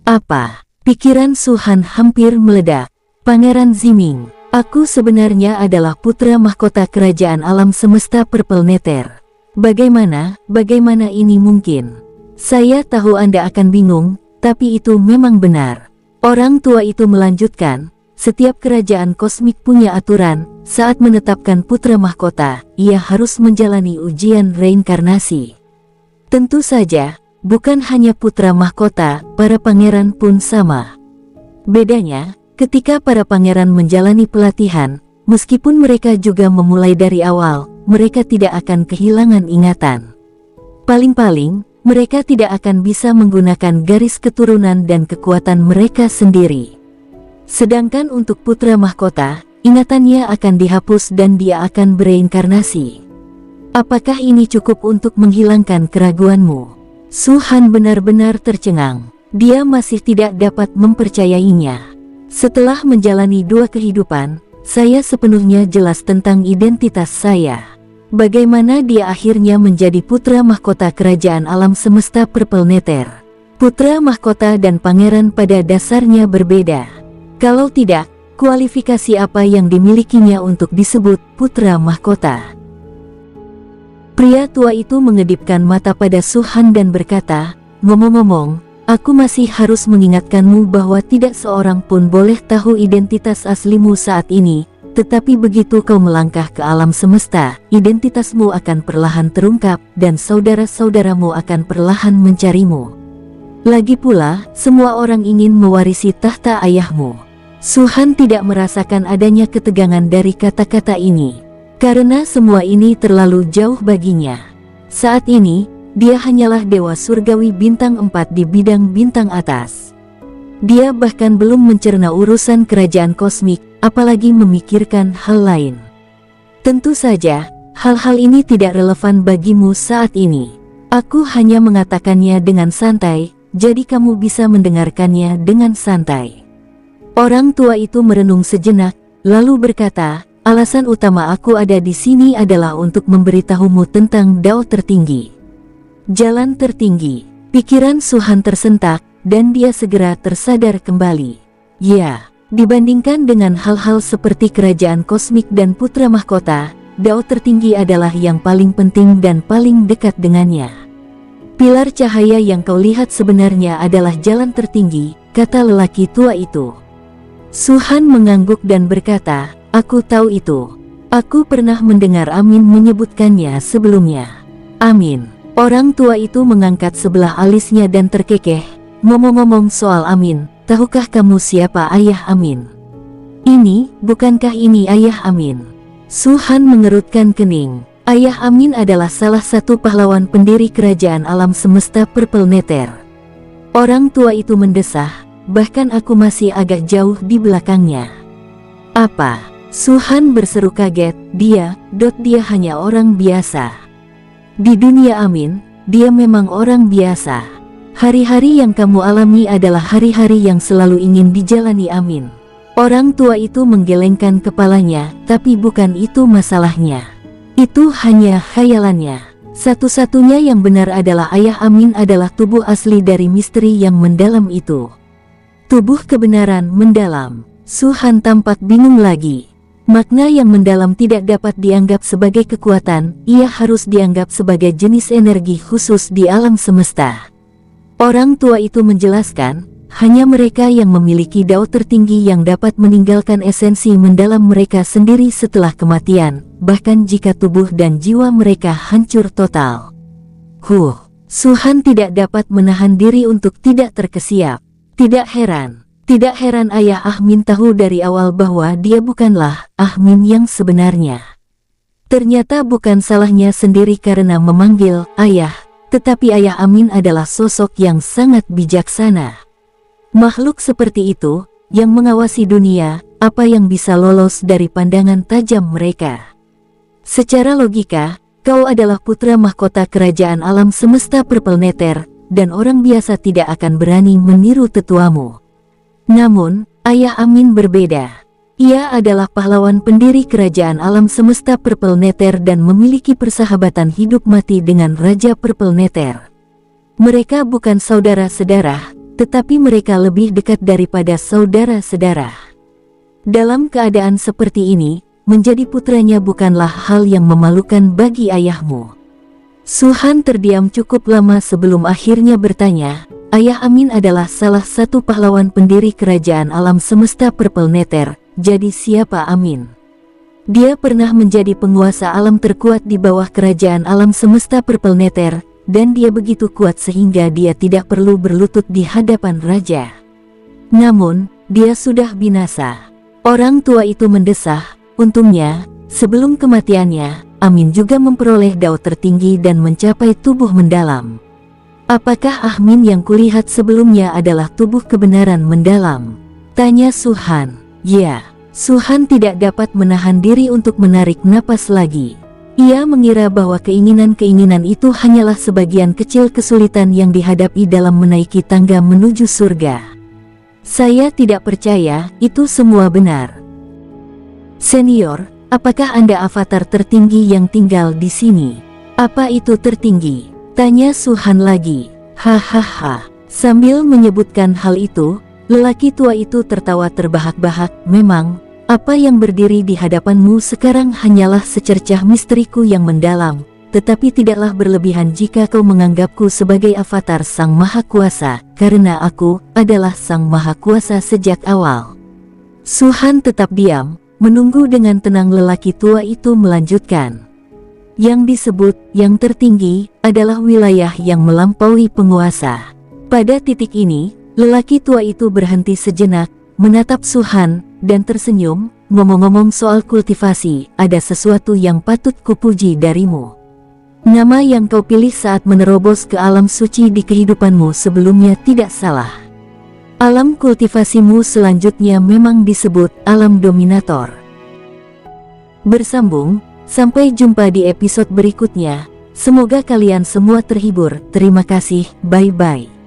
Apa? Pikiran Suhan hampir meledak. Pangeran Ziming, aku sebenarnya adalah putra mahkota kerajaan alam semesta Purple Nether. Bagaimana ini mungkin? Saya tahu Anda akan bingung, tapi itu memang benar. Orang tua itu melanjutkan, setiap kerajaan kosmik punya aturan, saat menetapkan putra mahkota, ia harus menjalani ujian reinkarnasi. Tentu saja, bukan hanya putra mahkota, para pangeran pun sama. Bedanya, ketika para pangeran menjalani pelatihan, meskipun mereka juga memulai dari awal, mereka tidak akan kehilangan ingatan. Paling-paling, mereka tidak akan bisa menggunakan garis keturunan dan kekuatan mereka sendiri. Sedangkan untuk putra mahkota, ingatannya akan dihapus dan dia akan bereinkarnasi. Apakah ini cukup untuk menghilangkan keraguanmu? Suhan benar-benar tercengang. Dia masih tidak dapat mempercayainya. Setelah menjalani 2 kehidupan, saya sepenuhnya jelas tentang identitas saya. Bagaimana dia akhirnya menjadi putra mahkota kerajaan alam semesta Purple Nether? Putra mahkota dan pangeran pada dasarnya berbeda. Kalau tidak, kualifikasi apa yang dimilikinya untuk disebut putra mahkota? Pria tua itu mengedipkan mata pada Suhan dan berkata, ngomong-ngomong, aku masih harus mengingatkanmu bahwa tidak seorang pun boleh tahu identitas aslimu saat ini, tetapi begitu kau melangkah ke alam semesta, identitasmu akan perlahan terungkap dan saudara-saudaramu akan perlahan mencarimu. Lagi pula, semua orang ingin mewarisi tahta ayahmu. Suhan tidak merasakan adanya ketegangan dari kata-kata ini, karena semua ini terlalu jauh baginya. Saat ini, dia hanyalah dewa surgawi bintang 4 di bidang bintang atas. Dia bahkan belum mencerna urusan kerajaan kosmik, apalagi memikirkan hal lain. Tentu saja, hal-hal ini tidak relevan bagimu saat ini. Aku hanya mengatakannya dengan santai, jadi kamu bisa mendengarkannya dengan santai. Orang tua itu merenung sejenak, lalu berkata, alasan utama aku ada di sini adalah untuk memberitahumu tentang Dao tertinggi. Jalan tertinggi. Pikiran Suhan tersentak, dan dia segera tersadar kembali. Ya, dibandingkan dengan hal-hal seperti kerajaan kosmik dan putra mahkota, Dao tertinggi adalah yang paling penting dan paling dekat dengannya. Pilar cahaya yang kau lihat sebenarnya adalah jalan tertinggi, kata lelaki tua itu. Suhan mengangguk dan berkata, aku tahu itu. Aku pernah mendengar Amin menyebutkannya sebelumnya. Amin. Orang tua itu mengangkat sebelah alisnya dan terkekeh. Ngomong-ngomong soal Amin, tahukah kamu siapa ayah Amin? Bukankah ini ayah Amin? Suhan mengerutkan kening. Ayah Amin adalah salah satu pahlawan pendiri kerajaan alam semesta Purple Nether. Orang tua itu mendesah. Bahkan aku masih agak jauh di belakangnya. Apa? Suhan berseru kaget, dia hanya orang biasa. Di dunia Amin, dia memang orang biasa. Hari-hari yang kamu alami adalah hari-hari yang selalu ingin dijalani Amin. Orang tua itu menggelengkan kepalanya, tapi bukan itu masalahnya. Itu hanya khayalannya. Satu-satunya yang benar adalah ayah Amin adalah tubuh asli dari misteri yang mendalam itu. Tubuh kebenaran mendalam. Suhan tampak bingung lagi. Makna yang mendalam tidak dapat dianggap sebagai kekuatan, ia harus dianggap sebagai jenis energi khusus di alam semesta. Orang tua itu menjelaskan, hanya mereka yang memiliki Dao tertinggi yang dapat meninggalkan esensi mendalam mereka sendiri setelah kematian, bahkan jika tubuh dan jiwa mereka hancur total. Suhan tidak dapat menahan diri untuk tidak terkesiap. Tidak heran ayah Amin tahu dari awal bahwa dia bukanlah Amin yang sebenarnya. Ternyata bukan salahnya sendiri karena memanggil ayah, tetapi ayah Amin adalah sosok yang sangat bijaksana. Makhluk seperti itu, yang mengawasi dunia, apa yang bisa lolos dari pandangan tajam mereka? Secara logika, kau adalah putra mahkota kerajaan alam semesta Purple Nether, dan orang biasa tidak akan berani meniru tetuamu. Namun, ayah Amin berbeda. Ia adalah pahlawan pendiri kerajaan alam semesta Purple Nether dan memiliki persahabatan hidup mati dengan Raja Purple Nether. Mereka bukan saudara sedarah, tetapi mereka lebih dekat daripada saudara-saudara. Dalam keadaan seperti ini, menjadi putranya bukanlah hal yang memalukan bagi ayahmu. Su-Han terdiam cukup lama sebelum akhirnya bertanya, Ayah Amin adalah salah satu pahlawan pendiri kerajaan alam semesta Purple Nether, jadi siapa Amin? Dia pernah menjadi penguasa alam terkuat di bawah kerajaan alam semesta Purple Nether, dan dia begitu kuat sehingga dia tidak perlu berlutut di hadapan raja. Namun, dia sudah binasa. Orang tua itu mendesah. Untungnya, sebelum kematiannya, Amin juga memperoleh dao tertinggi dan mencapai tubuh mendalam. Apakah Amin yang kulihat sebelumnya adalah tubuh kebenaran mendalam? Tanya Su-Han. Ya, Su-Han tidak dapat menahan diri untuk menarik napas lagi. Ia mengira bahwa keinginan-keinginan itu hanyalah sebagian kecil kesulitan yang dihadapi dalam menaiki tangga menuju surga. Saya tidak percaya itu semua benar. Senior, apakah Anda avatar tertinggi yang tinggal di sini? Apa itu tertinggi? Tanya Su-Han lagi. Hahaha. Sambil menyebutkan hal itu, lelaki tua itu tertawa terbahak-bahak. Memang, apa yang berdiri di hadapanmu sekarang hanyalah secercah misteriku yang mendalam, tetapi tidaklah berlebihan jika kau menganggapku sebagai avatar Sang Maha Kuasa, karena aku adalah Sang Maha Kuasa sejak awal. Su-Han tetap diam, menunggu dengan tenang. Lelaki tua itu melanjutkan. Yang disebut yang tertinggi adalah wilayah yang melampaui penguasa. Pada titik ini, lelaki tua itu berhenti sejenak, menatap Su-Han, dan tersenyum. Ngomong-ngomong soal kultivasi, ada sesuatu yang patut kupuji darimu. Nama yang kau pilih saat menerobos ke alam suci di kehidupanmu sebelumnya tidak salah. Alam kultivasimu selanjutnya memang disebut alam dominator. Bersambung, sampai jumpa di episode berikutnya. Semoga kalian semua terhibur. Terima kasih, bye-bye.